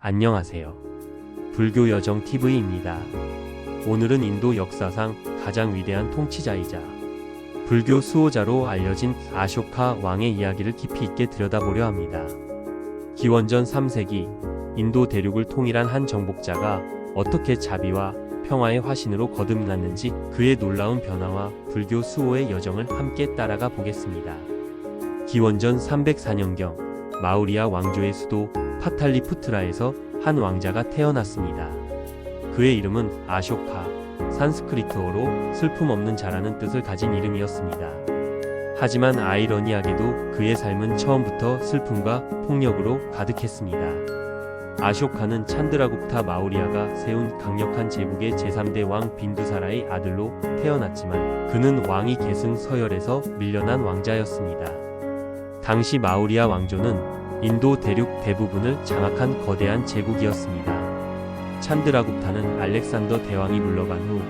안녕하세요. 불교 여정 TV입니다. 오늘은 인도 역사상 가장 위대한 통치자이자 불교 수호자로 알려진 아쇼카 왕의 이야기를 깊이 있게 들여다보려 합니다. 기원전 3세기 인도 대륙을 통일한 한 정복자가 어떻게 자비와 평화의 화신으로 거듭났는지 그의 놀라운 변화와 불교 수호의 여정을 함께 따라가 보겠습니다. 기원전 304년경 마우리아 왕조의 수도 파탈리푸트라에서 한 왕자가 태어났습니다. 그의 이름은 아쇼카, 산스크리트어로 슬픔 없는 자라는 뜻을 가진 이름이었습니다. 하지만 아이러니하게도 그의 삶은 처음부터 슬픔과 폭력으로 가득했습니다. 아쇼카는 찬드라굽타 마우리아가 세운 강력한 제국의 제3대 왕 빈두사라의 아들로 태어났지만 그는 왕위 계승 서열에서 밀려난 왕자였습니다. 당시 마우리아 왕조는 인도 대륙 대부분을 장악한 거대한 제국이었습니다. 찬드라굽타는 알렉산더 대왕이 물러간 후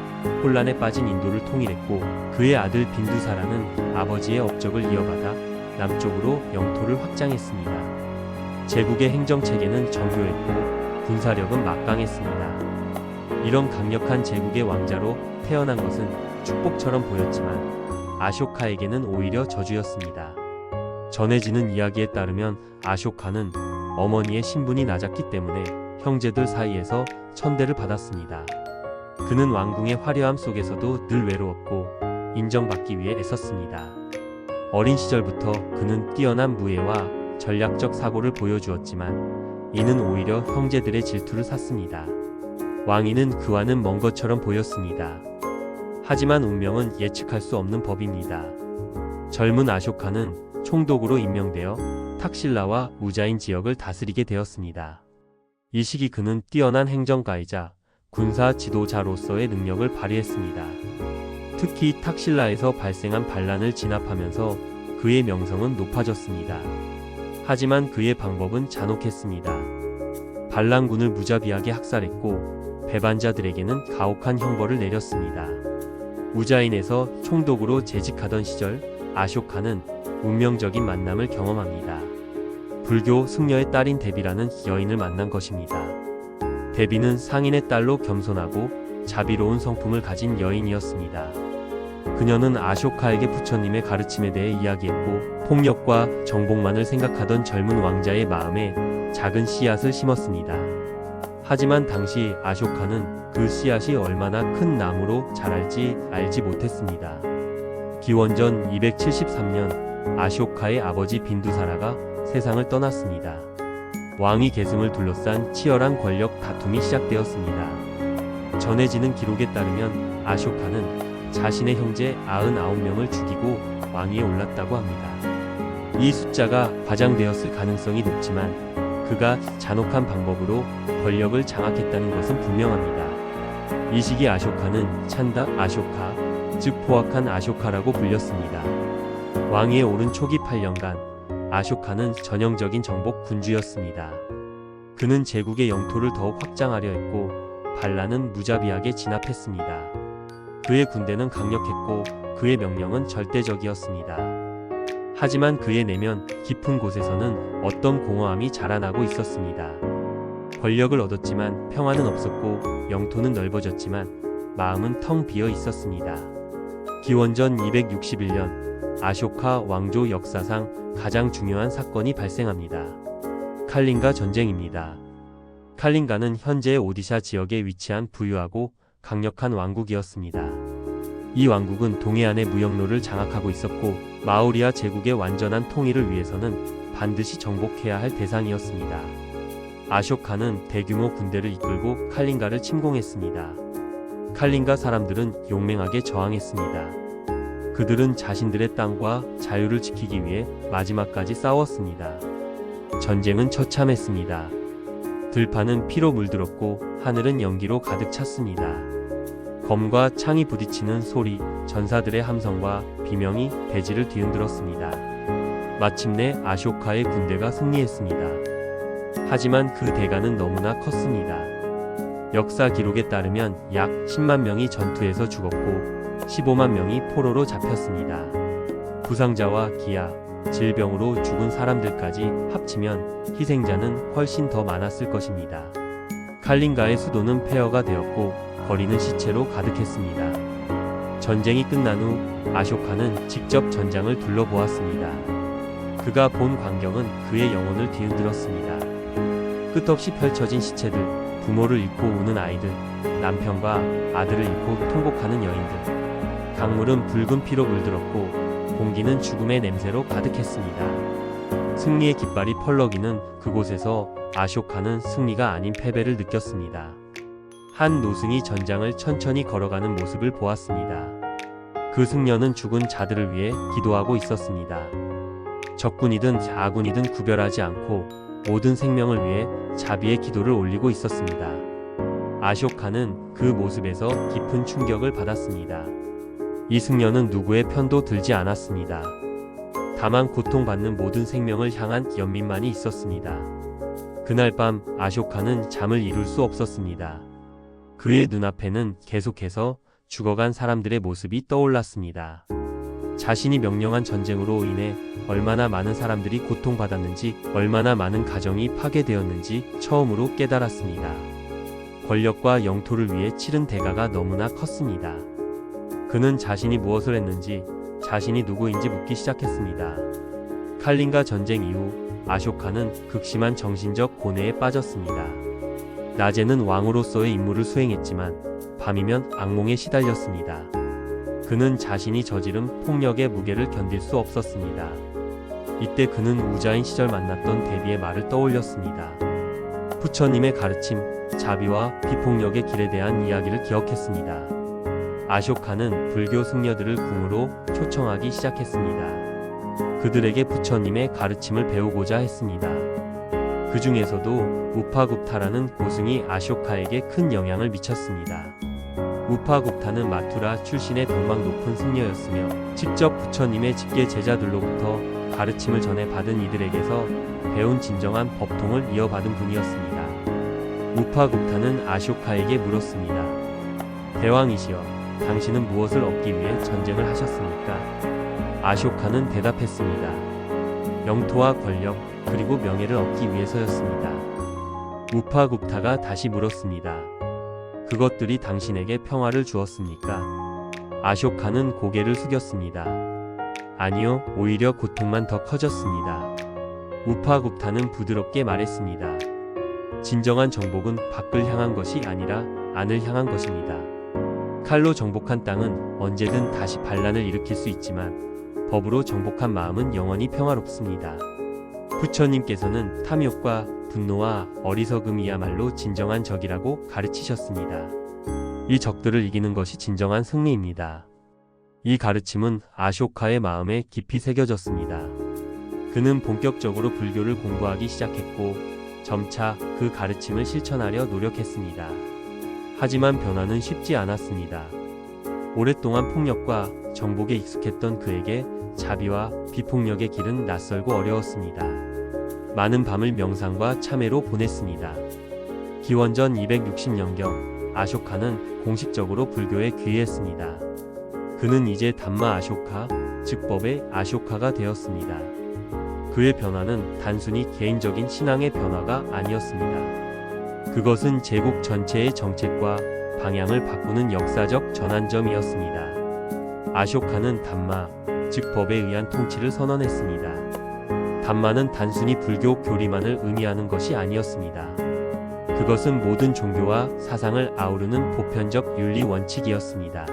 혼란에 빠진 인도를 통일했고 그의 아들 빈두사라는 아버지의 업적을 이어받아 남쪽으로 영토를 확장했습니다. 제국의 행정체계는 정교했고 군사력은 막강했습니다. 이런 강력한 제국의 왕자로 태어난 것은 축복처럼 보였지만 아쇼카에게는 오히려 저주였습니다. 전해지는 이야기에 따르면 아쇼카는 어머니의 신분이 낮았기 때문에 형제들 사이에서 천대를 받았습니다. 그는 왕궁의 화려함 속에서도 늘 외로웠고 인정받기 위해 애썼습니다. 어린 시절부터 그는 뛰어난 무예와 전략적 사고를 보여주었지만 이는 오히려 형제들의 질투를 샀습니다. 왕위는 그와는 먼 것처럼 보였습니다. 하지만 운명은 예측할 수 없는 법입니다. 젊은 아쇼카는 총독으로 임명되어 탁실라와 우자인 지역을 다스리게 되었습니다. 이 시기 그는 뛰어난 행정가이자 군사 지도자로서의 능력을 발휘했습니다. 특히 탁실라에서 발생한 반란을 진압하면서 그의 명성은 높아졌습니다. 하지만 그의 방법은 잔혹했습니다. 반란군을 무자비하게 학살했고 배반자들에게는 가혹한 형벌을 내렸습니다. 우자인에서 총독으로 재직하던 시절 아쇼카는 운명적인 만남을 경험합니다. 불교 승려의 딸인 데비라는 여인을 만난 것입니다. 데비는 상인의 딸로 겸손하고 자비로운 성품을 가진 여인이었습니다. 그녀는 아쇼카에게 부처님의 가르침에 대해 이야기했고 폭력과 정복만을 생각하던 젊은 왕자의 마음에 작은 씨앗을 심었습니다. 하지만 당시 아쇼카는 그 씨앗이 얼마나 큰 나무로 자랄지 알지 못했습니다. 기원전 273년 아쇼카의 아버지 빈두사라가 세상을 떠났습니다. 왕위 계승을 둘러싼 치열한 권력 다툼이 시작되었습니다. 전해지는 기록에 따르면 아쇼카는 자신의 형제 99명을 죽이고 왕위에 올랐다고 합니다. 이 숫자가 과장되었을 가능성이 높지만 그가 잔혹한 방법으로 권력을 장악했다는 것은 분명합니다. 이 시기 아쇼카는 찬다 아쇼카, 즉 포악한 아쇼카라고 불렸습니다. 왕위에 오른 초기 8년간 아쇼카는 전형적인 정복 군주였습니다. 그는 제국의 영토를 더욱 확장하려 했고 반란은 무자비하게 진압했습니다. 그의 군대는 강력했고 그의 명령은 절대적이었습니다. 하지만 그의 내면 깊은 곳에서는 어떤 공허함이 자라나고 있었습니다. 권력을 얻었지만 평화는 없었고 영토는 넓어졌지만 마음은 텅 비어 있었습니다. 기원전 261년 아쇼카 왕조 역사상 가장 중요한 사건이 발생합니다. 칼린가 전쟁입니다. 칼린가는 현재의 오디샤 지역에 위치한 부유하고 강력한 왕국이었습니다. 이 왕국은 동해안의 무역로를 장악하고 있었고 마우리아 제국의 완전한 통일을 위해서는 반드시 정복해야 할 대상이었습니다. 아쇼카는 대규모 군대를 이끌고 칼린가를 침공했습니다. 칼린가 사람들은 용맹하게 저항했습니다. 그들은 자신들의 땅과 자유를 지키기 위해 마지막까지 싸웠습니다. 전쟁은 처참했습니다. 들판은 피로 물들었고 하늘은 연기로 가득 찼습니다. 검과 창이 부딪히는 소리, 전사들의 함성과 비명이 대지를 뒤흔들었습니다. 마침내 아쇼카의 군대가 승리했습니다. 하지만 그 대가는 너무나 컸습니다. 역사 기록에 따르면 약 10만 명이 전투에서 죽었고 15만 명이 포로로 잡혔습니다. 부상자와 기아, 질병으로 죽은 사람들까지 합치면 희생자는 훨씬 더 많았을 것입니다. 칼린가의 수도는 폐허가 되었고 거리는 시체로 가득했습니다. 전쟁이 끝난 후 아쇼카는 직접 전장을 둘러보았습니다. 그가 본 광경은 그의 영혼을 뒤흔들었습니다. 끝없이 펼쳐진 시체들, 부모를 잃고 우는 아이들, 남편과 아들을 잃고 통곡하는 여인들. 강물은 붉은 피로 물들었고 공기는 죽음의 냄새로 가득했습니다. 승리의 깃발이 펄럭이는 그곳에서 아쇼카는 승리가 아닌 패배를 느꼈습니다. 한 노승이 전장을 천천히 걸어가는 모습을 보았습니다. 그 승려는 죽은 자들을 위해 기도하고 있었습니다. 적군이든 아군이든 구별하지 않고 모든 생명을 위해 자비의 기도를 올리고 있었습니다. 아쇼카는 그 모습에서 깊은 충격을 받았습니다. 이 승려는 누구의 편도 들지 않았습니다. 다만 고통받는 모든 생명을 향한 연민만이 있었습니다. 그날 밤 아쇼카는 잠을 이룰 수 없었습니다. 그의 눈앞에는 계속해서 죽어간 사람들의 모습이 떠올랐습니다. 자신이 명령한 전쟁으로 인해 얼마나 많은 사람들이 고통받았는지, 얼마나 많은 가정이 파괴되었는지 처음으로 깨달았습니다. 권력과 영토를 위해 치른 대가가 너무나 컸습니다. 그는 자신이 무엇을 했는지, 자신이 누구인지 묻기 시작했습니다. 칼린가 전쟁 이후 아쇼카는 극심한 정신적 고뇌에 빠졌습니다. 낮에는 왕으로서의 임무를 수행했지만 밤이면 악몽에 시달렸습니다. 그는 자신이 저지른 폭력의 무게를 견딜 수 없었습니다. 이때 그는 우자인 시절 만났던 대비의 말을 떠올렸습니다. 부처님의 가르침, 자비와 비폭력의 길에 대한 이야기를 기억했습니다. 아쇼카는 불교 승려들을 궁으로 초청하기 시작했습니다. 그들에게 부처님의 가르침을 배우고자 했습니다. 그 중에서도 우파굽타라는 고승이 아쇼카에게 큰 영향을 미쳤습니다. 우파굽타는 마투라 출신의 덕망 높은 승려였으며 직접 부처님의 직계 제자들로부터 가르침을 전해 받은 이들에게서 배운 진정한 법통을 이어받은 분이었습니다. 우파굽타는 아쇼카에게 물었습니다. 대왕이시여, 당신은 무엇을 얻기 위해 전쟁을 하셨습니까? 아쇼카는 대답했습니다. 영토와 권력, 그리고 명예를 얻기 위해서였습니다. 우파굽타가 다시 물었습니다. 그것들이 당신에게 평화를 주었습니까? 아쇼카는 고개를 숙였습니다. 아니요, 오히려 고통만 더 커졌습니다. 우파굽타는 부드럽게 말했습니다. 진정한 정복은 밖을 향한 것이 아니라 안을 향한 것입니다. 칼로 정복한 땅은 언제든 다시 반란을 일으킬 수 있지만 법으로 정복한 마음은 영원히 평화롭습니다. 부처님께서는 탐욕과 분노와 어리석음이야말로 진정한 적이라고 가르치셨습니다. 이 적들을 이기는 것이 진정한 승리입니다. 이 가르침은 아쇼카의 마음에 깊이 새겨졌습니다. 그는 본격적으로 불교를 공부하기 시작했고 점차 그 가르침을 실천하려 노력했습니다. 하지만 변화는 쉽지 않았습니다. 오랫동안 폭력과 정복에 익숙했던 그에게 자비와 비폭력의 길은 낯설고 어려웠습니다. 많은 밤을 명상과 참회로 보냈습니다. 기원전 260년경 아쇼카는 공식적으로 불교에 귀의했습니다. 그는 이제 담마 아쇼카, 즉 법의 아쇼카가 되었습니다. 그의 변화는 단순히 개인적인 신앙의 변화가 아니었습니다. 그것은 제국 전체의 정책과 방향을 바꾸는 역사적 전환점이었습니다. 아쇼카는 담마, 즉 법에 의한 통치를 선언했습니다. 담마는 단순히 불교 교리만을 의미하는 것이 아니었습니다. 그것은 모든 종교와 사상을 아우르는 보편적 윤리 원칙이었습니다.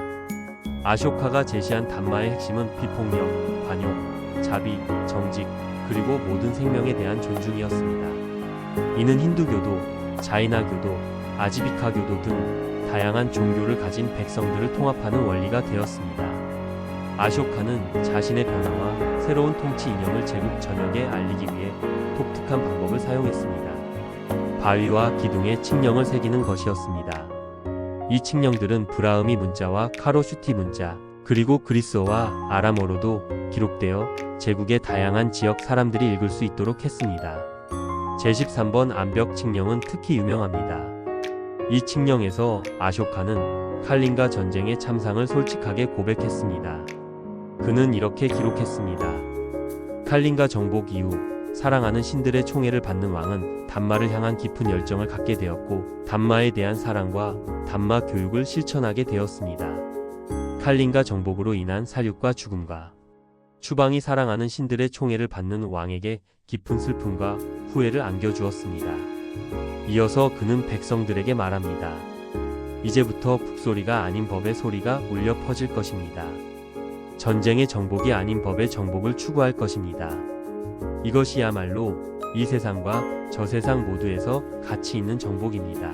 아쇼카가 제시한 담마의 핵심은 비폭력, 관용, 자비, 정직, 그리고 모든 생명에 대한 존중이었습니다. 이는 힌두교도, 자이나교도, 아지비카교도 등 다양한 종교를 가진 백성들을 통합하는 원리가 되었습니다. 아쇼카는 자신의 변화와 새로운 통치 이념을 제국 전역에 알리기 위해 독특한 방법을 사용했습니다. 바위와 기둥에 칙령을 새기는 것이었습니다. 이 칙령들은 브라흐미 문자와 카로슈티 문자, 그리고 그리스어와 아람어로도 기록되어 제국의 다양한 지역 사람들이 읽을 수 있도록 했습니다. 제13번 암벽 칙령은 특히 유명합니다. 이 칙령에서 아쇼카는 칼린가 전쟁의 참상을 솔직하게 고백했습니다. 그는 이렇게 기록했습니다. 칼린가 정복 이후 사랑하는 신들의 총애를 받는 왕은 단마를 향한 깊은 열정을 갖게 되었고 단마에 대한 사랑과 단마 교육을 실천하게 되었습니다. 칼린가 정복으로 인한 살육과 죽음과 추방이 사랑하는 신들의 총애를 받는 왕에게 깊은 슬픔과 후회를 안겨주었습니다. 이어서 그는 백성들에게 말합니다. 이제부터 북소리가 아닌 법의 소리가 울려 퍼질 것입니다. 전쟁의 정복이 아닌 법의 정복을 추구할 것입니다. 이것이야말로 이 세상과 저 세상 모두에서 가치 있는 정복입니다.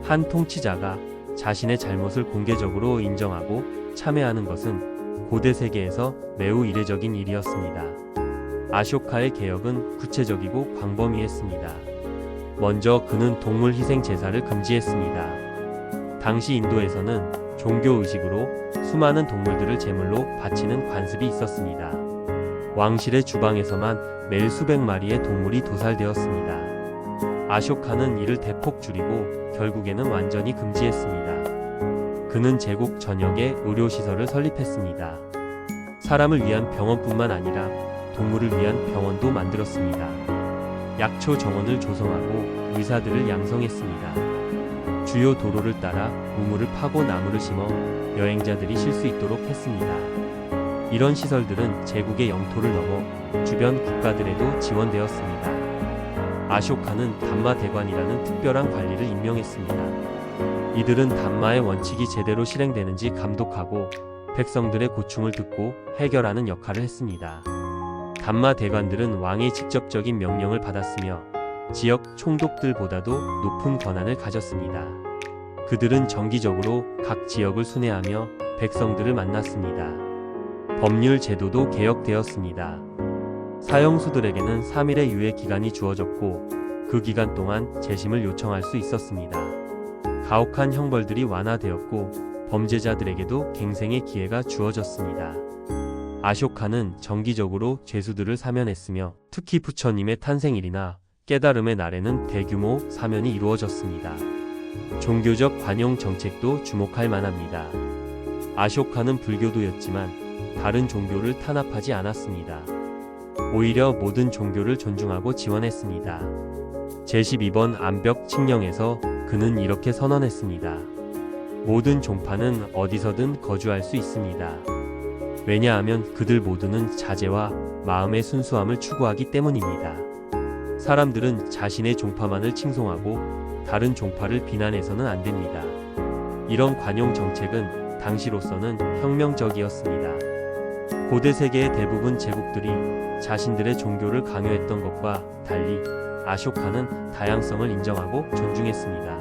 한 통치자가 자신의 잘못을 공개적으로 인정하고 참회하는 것은 고대 세계에서 매우 이례적인 일이었습니다. 아쇼카의 개혁은 구체적이고 광범위했습니다. 먼저 그는 동물 희생 제사를 금지했습니다. 당시 인도에서는 종교의식으로 수많은 동물들을 제물로 바치는 관습이 있었습니다. 왕실의 주방에서만 매일 수백 마리의 동물이 도살되었습니다. 아쇼카는 이를 대폭 줄이고 결국에는 완전히 금지했습니다. 그는 제국 전역에 의료시설을 설립했습니다. 사람을 위한 병원뿐만 아니라 동물을 위한 병원도 만들었습니다. 약초 정원을 조성하고 의사들을 양성했습니다. 주요 도로를 따라 우물을 파고 나무를 심어 여행자들이 쉴 수 있도록 했습니다. 이런 시설들은 제국의 영토를 넘어 주변 국가들에도 지원되었습니다. 아쇼카는 단마 대관이라는 특별한 관리를 임명했습니다. 이들은 단마의 원칙이 제대로 실행되는지 감독하고 백성들의 고충을 듣고 해결하는 역할을 했습니다. 단마 대관들은 왕의 직접적인 명령을 받았으며 지역 총독들보다도 높은 권한을 가졌습니다. 그들은 정기적으로 각 지역을 순회하며 백성들을 만났습니다. 법률 제도도 개혁되었습니다. 사형수들에게는 3일의 유예 기간이 주어졌고 그 기간 동안 재심을 요청할 수 있었습니다. 가혹한 형벌들이 완화되었고 범죄자들에게도 갱생의 기회가 주어졌습니다. 아쇼카는 정기적으로 죄수들을 사면했으며 특히 부처님의 탄생일이나 깨달음의 날에는 대규모 사면이 이루어졌습니다. 종교적 관용 정책도 주목할 만합니다. 아쇼카는 불교도였지만 다른 종교를 탄압하지 않았습니다. 오히려 모든 종교를 존중하고 지원했습니다. 제12번 암벽 칙령에서 그는 이렇게 선언했습니다. 모든 종파는 어디서든 거주할 수 있습니다. 왜냐하면 그들 모두는 자제와 마음의 순수함을 추구하기 때문입니다. 사람들은 자신의 종파만을 칭송하고 다른 종파를 비난해서는 안 됩니다. 이런 관용 정책은 당시로서는 혁명적이었습니다. 고대 세계의 대부분 제국들이 자신들의 종교를 강요했던 것과 달리 아쇼카는 다양성을 인정하고 존중했습니다.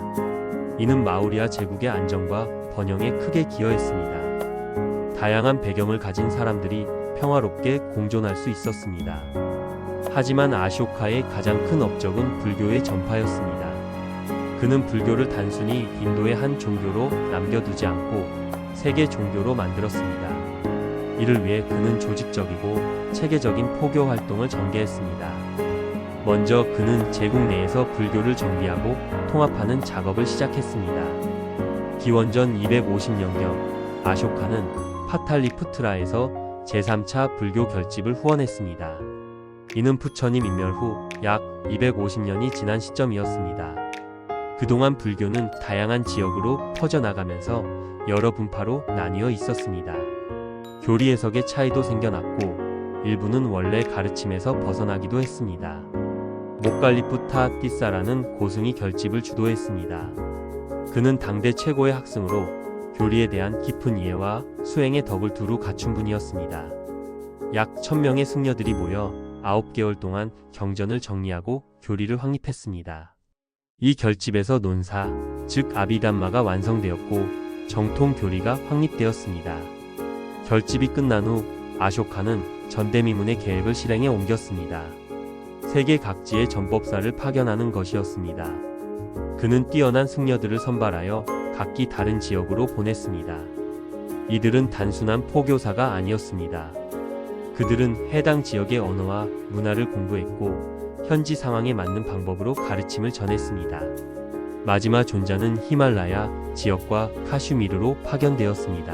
이는 마우리아 제국의 안정과 번영에 크게 기여했습니다. 다양한 배경을 가진 사람들이 평화롭게 공존할 수 있었습니다. 하지만 아쇼카의 가장 큰 업적은 불교의 전파였습니다. 그는 불교를 단순히 인도의 한 종교로 남겨두지 않고 세계 종교로 만들었습니다. 이를 위해 그는 조직적이고 체계적인 포교 활동을 전개했습니다. 먼저 그는 제국 내에서 불교를 정비하고 통합하는 작업을 시작했습니다. 기원전 250년경 아쇼카는 파탈리푸트라에서 제3차 불교 결집을 후원했습니다. 이는 부처님 인멸 후 약 250년이 지난 시점이었습니다. 그동안 불교는 다양한 지역으로 퍼져나가면서 여러 분파로 나뉘어 있었습니다. 교리 해석의 차이도 생겨났고 일부는 원래 가르침에서 벗어나기도 했습니다. 모칼리푸타 띠사라는 고승이 결집을 주도했습니다. 그는 당대 최고의 학승으로 교리에 대한 깊은 이해와 수행의 덕을 두루 갖춘 분이었습니다. 약 1000명의 승려들이 모여 9개월 동안 경전을 정리하고 교리를 확립했습니다. 이 결집에서 논사, 즉 아비담마가 완성되었고 정통 교리가 확립되었습니다. 결집이 끝난 후 아쇼카는 전대미문의 계획을 실행에 옮겼습니다. 세계 각지의 전법사를 파견하는 것이었습니다. 그는 뛰어난 승려들을 선발하여 각기 다른 지역으로 보냈습니다. 이들은 단순한 포교사가 아니었습니다. 그들은 해당 지역의 언어와 문화를 공부했고 현지 상황에 맞는 방법으로 가르침을 전했습니다. 마지막 존자는 히말라야 지역과 카슈미르로 파견되었습니다.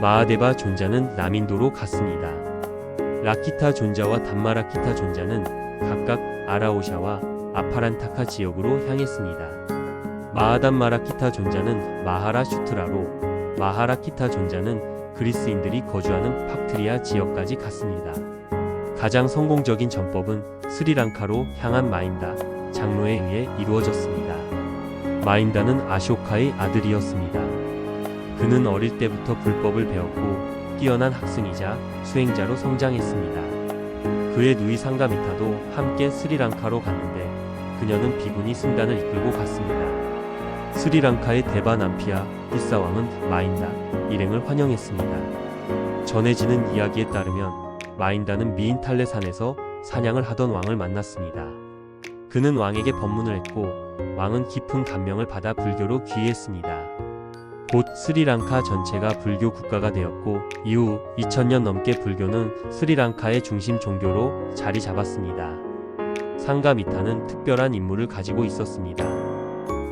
마하데바 존자는 남인도로 갔습니다. 라키타 존자와 단마라키타 존자는 각각 아라오샤와 아파란타카 지역으로 향했습니다. 마하단마라키타 존자는 마하라 슈트라로, 마하라키타 존자는 그리스인들이 거주하는 팍트리아 지역까지 갔습니다. 가장 성공적인 전법은 스리랑카로 향한 마인다 장로에 의해 이루어졌습니다. 마인다는 아쇼카의 아들이었습니다. 그는 어릴 때부터 불법을 배웠고 뛰어난 학생이자 수행자로 성장했습니다. 그의 누이 상가미타도 함께 스리랑카로 갔는데 그녀는 비구니 승단을 이끌고 갔습니다. 스리랑카의 데바남피아 히사왕은 마인다 일행을 환영했습니다. 전해지는 이야기에 따르면 마인다는 미인탈레산에서 사냥을 하던 왕을 만났습니다. 그는 왕에게 법문을 했고 왕은 깊은 감명을 받아 불교로 귀의했습니다. 곧 스리랑카 전체가 불교 국가가 되었고 이후 2000년 넘게 불교는 스리랑카의 중심 종교로 자리 잡았습니다. 상가미타는 특별한 임무를 가지고 있었습니다.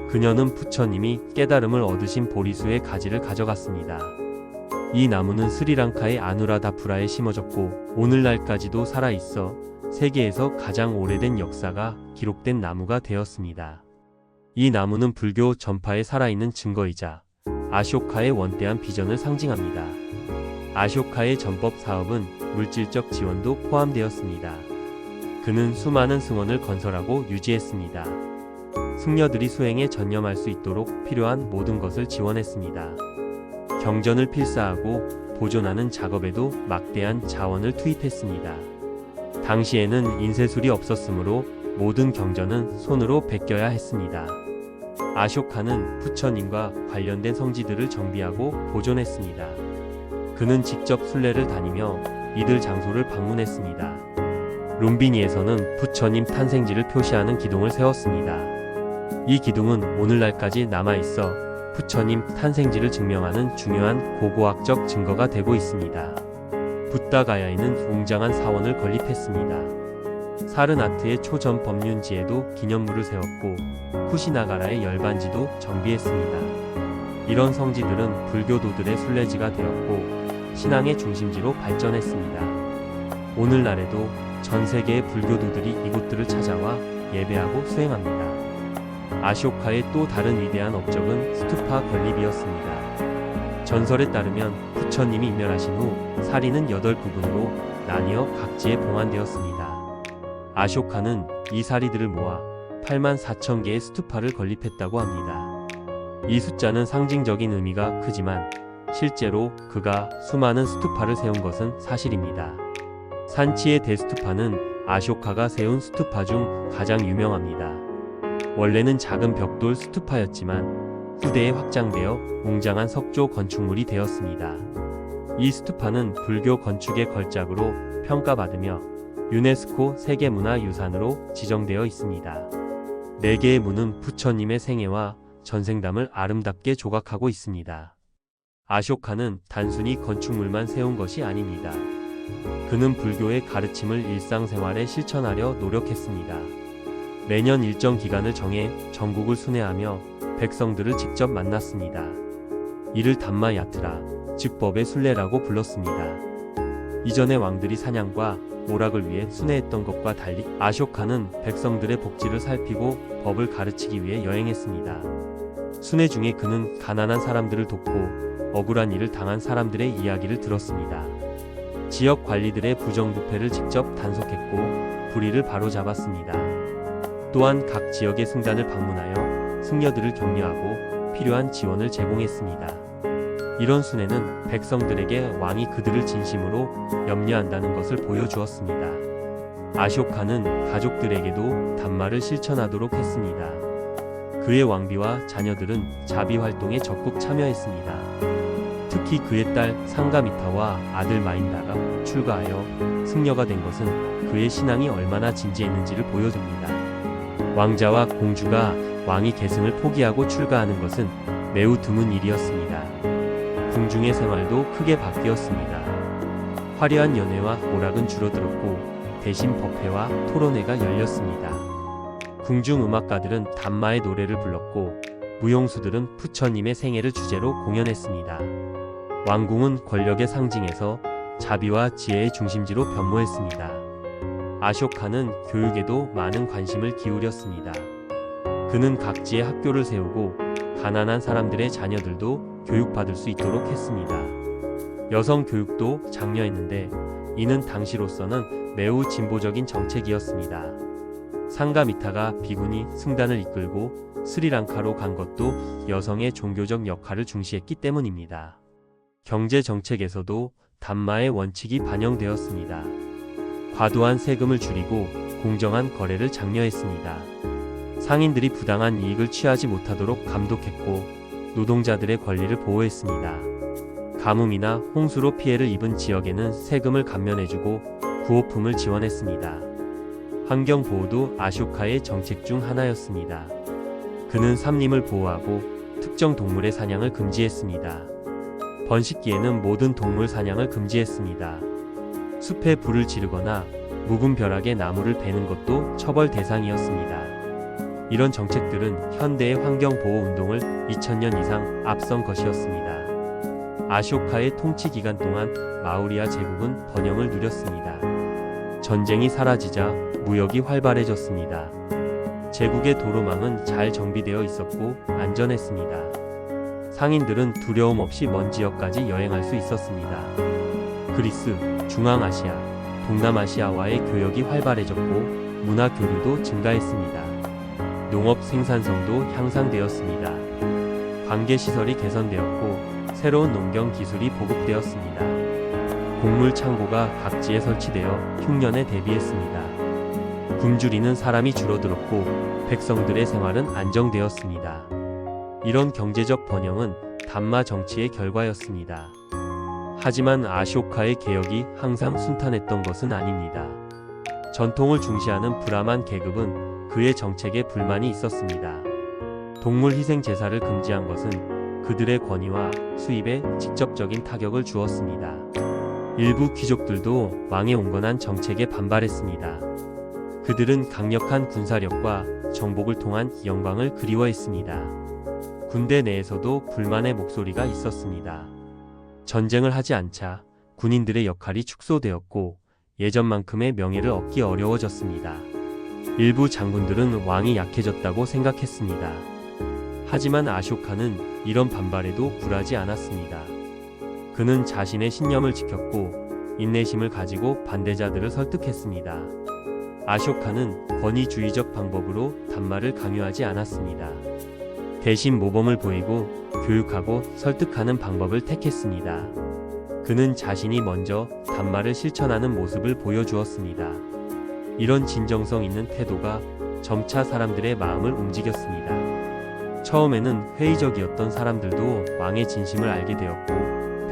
그녀는 부처님이 깨달음을 얻으신 보리수의 가지를 가져갔습니다. 이 나무는 스리랑카의 아누라다푸라에 심어졌고 오늘날까지도 살아있어 세계에서 가장 오래된 역사가 기록된 나무가 되었습니다. 이 나무는 불교 전파에 살아있는 증거이자 아쇼카의 원대한 비전을 상징합니다. 아쇼카의 전법 사업은 물질적 지원도 포함되었습니다. 그는 수많은 승원을 건설하고 유지했습니다. 승려들이 수행에 전념할 수 있도록 필요한 모든 것을 지원했습니다. 경전을 필사하고 보존하는 작업에도 막대한 자원을 투입했습니다. 당시에는 인쇄술이 없었으므로 모든 경전은 손으로 베껴야 했습니다. 아쇼카는 부처님과 관련된 성지들을 정비하고 보존했습니다. 그는 직접 순례를 다니며 이들 장소를 방문했습니다. 룸비니에서는 부처님 탄생지를 표시하는 기둥을 세웠습니다. 이 기둥은 오늘날까지 남아있어 부처님 탄생지를 증명하는 중요한 고고학적 증거가 되고 있습니다. 붓다가야에는 웅장한 사원을 건립했습니다. 사르나트의 초전 법륜지에도 기념물을 세웠고 쿠시나가라의 열반지도 정비했습니다. 이런 성지들은 불교도들의 순례지가 되었고 신앙의 중심지로 발전했습니다. 오늘날에도 전 세계의 불교도들이 이곳들을 찾아와 예배하고 수행합니다. 아쇼카의 또 다른 위대한 업적은 스투파 건립이었습니다. 전설에 따르면 부처님이 인멸하신 후 사리는 8부분으로 나뉘어 각지에 봉안되었습니다. 아쇼카는 이 사리들을 모아 84,000개의 스투파를 건립했다고 합니다. 이 숫자는 상징적인 의미가 크지만 실제로 그가 수많은 스투파를 세운 것은 사실입니다. 산치의 대스투파는 아쇼카가 세운 스투파 중 가장 유명합니다. 원래는 작은 벽돌 스투파였지만 후대에 확장되어 웅장한 석조 건축물이 되었습니다. 이 스투파는 불교 건축의 걸작으로 평가받으며 유네스코 세계문화유산으로 지정되어 있습니다. 4개의 문은 부처님의 생애와 전생담을 아름답게 조각하고 있습니다. 아쇼카는 단순히 건축물만 세운 것이 아닙니다. 그는 불교의 가르침을 일상생활에 실천하려 노력했습니다. 매년 일정 기간을 정해 전국을 순회하며 백성들을 직접 만났습니다. 이를 담마 야트라, 즉 법의 순례라고 불렀습니다. 이전의 왕들이 사냥과 오락을 위해 순회했던 것과 달리 아쇼카는 백성들의 복지를 살피고 법을 가르치기 위해 여행했습니다. 순회 중에 그는 가난한 사람들을 돕고 억울한 일을 당한 사람들의 이야기를 들었습니다. 지역 관리들의 부정부패를 직접 단속했고 불의를 바로잡았습니다. 또한 각 지역의 승단을 방문하여 승려들을 격려하고 필요한 지원을 제공했습니다. 이런 순회는 백성들에게 왕이 그들을 진심으로 염려한다는 것을 보여주었습니다. 아쇼카는 가족들에게도 담마를 실천하도록 했습니다. 그의 왕비와 자녀들은 자비 활동에 적극 참여했습니다. 특히 그의 딸 상가미타와 아들 마인다가 출가하여 승려가 된 것은 그의 신앙이 얼마나 진지했는지를 보여줍니다. 왕자와 공주가 왕이 계승을 포기하고 출가하는 것은 매우 드문 일이었습니다. 궁중의 생활도 크게 바뀌었습니다. 화려한 연회와 오락은 줄어들었고 대신 법회와 토론회가 열렸습니다. 궁중 음악가들은 담마의 노래를 불렀고 무용수들은 부처님의 생애를 주제로 공연했습니다. 왕궁은 권력의 상징에서 자비와 지혜의 중심지로 변모했습니다. 아쇼카는 교육에도 많은 관심을 기울였습니다. 그는 각지에 학교를 세우고 가난한 사람들의 자녀들도 교육받을 수 있도록 했습니다. 여성 교육도 장려했는데 이는 당시로서는 매우 진보적인 정책이었습니다. 상가미타가 비구니 승단을 이끌고 스리랑카로 간 것도 여성의 종교적 역할을 중시했기 때문입니다. 경제 정책에서도 담마의 원칙이 반영되었습니다. 과도한 세금을 줄이고 공정한 거래를 장려했습니다. 상인들이 부당한 이익을 취하지 못하도록 감독했고 노동자들의 권리를 보호했습니다. 가뭄이나 홍수로 피해를 입은 지역에는 세금을 감면해주고 구호품을 지원했습니다. 환경보호도 아쇼카의 정책 중 하나였습니다. 그는 삼림을 보호하고 특정 동물의 사냥을 금지했습니다. 번식기에는 모든 동물 사냥을 금지했습니다. 숲에 불을 지르거나 묵은 벼락에 나무를 베는 것도 처벌 대상이었습니다. 이런 정책들은 현대의 환경보호 운동을 2000년 이상 앞선 것이었습니다. 아쇼카의 통치 기간 동안 마우리아 제국은 번영을 누렸습니다. 전쟁이 사라지자 무역이 활발해졌습니다. 제국의 도로망은 잘 정비되어 있었고 안전했습니다. 상인들은 두려움 없이 먼 지역까지 여행할 수 있었습니다. 그리스, 중앙아시아, 동남아시아와의 교역이 활발해졌고 문화 교류도 증가했습니다. 농업 생산성도 향상되었습니다. 관계시설이 개선되었고 새로운 농경 기술이 보급되었습니다. 곡물 창고가 각지에 설치되어 흉년에 대비했습니다. 굶주리는 사람이 줄어들었고 백성들의 생활은 안정되었습니다. 이런 경제적 번영은 담마 정치의 결과였습니다. 하지만 아쇼카의 개혁이 항상 순탄했던 것은 아닙니다. 전통을 중시하는 브라만 계급은 그의 정책에 불만이 있었습니다. 동물 희생 제사를 금지한 것은 그들의 권위와 수입에 직접적인 타격을 주었습니다. 일부 귀족들도 왕의 온건한 정책에 반발했습니다. 그들은 강력한 군사력과 정복을 통한 영광을 그리워했습니다. 군대 내에서도 불만의 목소리가 있었습니다. 전쟁을 하지 않자 군인들의 역할이 축소되었고 예전만큼의 명예를 얻기 어려워졌습니다. 일부 장군들은 왕이 약해졌다고 생각했습니다. 하지만 아쇼카는 이런 반발에도 굴하지 않았습니다. 그는 자신의 신념을 지켰고 인내심을 가지고 반대자들을 설득했습니다. 아쇼카는 권위주의적 방법으로 담마를 강요하지 않았습니다. 대신 모범을 보이고 교육하고 설득하는 방법을 택했습니다. 그는 자신이 먼저 담마를 실천하는 모습을 보여주었습니다. 이런 진정성 있는 태도가 점차 사람들의 마음을 움직였습니다. 처음에는 회의적이었던 사람들도 왕의 진심을 알게 되었고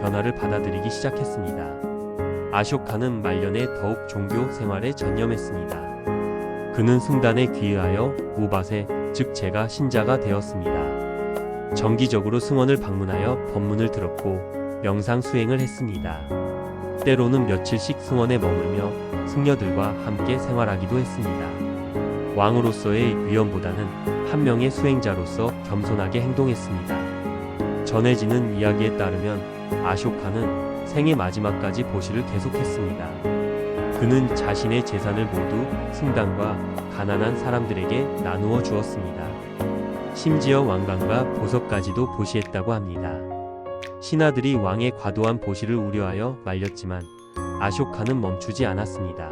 변화를 받아들이기 시작했습니다. 아쇼카는 말년에 더욱 종교 생활에 전념했습니다. 그는 승단에 귀의하여 우바세, 즉 제가 신자가 되었습니다. 정기적으로 승원을 방문하여 법문을 들었고 명상 수행을 했습니다. 때로는 며칠씩 승원에 머물며 승려들과 함께 생활하기도 했습니다. 왕으로서의 위엄보다는 한 명의 수행자로서 겸손하게 행동했습니다. 전해지는 이야기에 따르면 아쇼카는 생애 마지막까지 보시를 계속했습니다. 그는 자신의 재산을 모두 승단과 가난한 사람들에게 나누어 주었습니다. 심지어 왕관과 보석까지도 보시했다고 합니다. 신하들이 왕의 과도한 보시를 우려하여 말렸지만 아쇼카는 멈추지 않았습니다.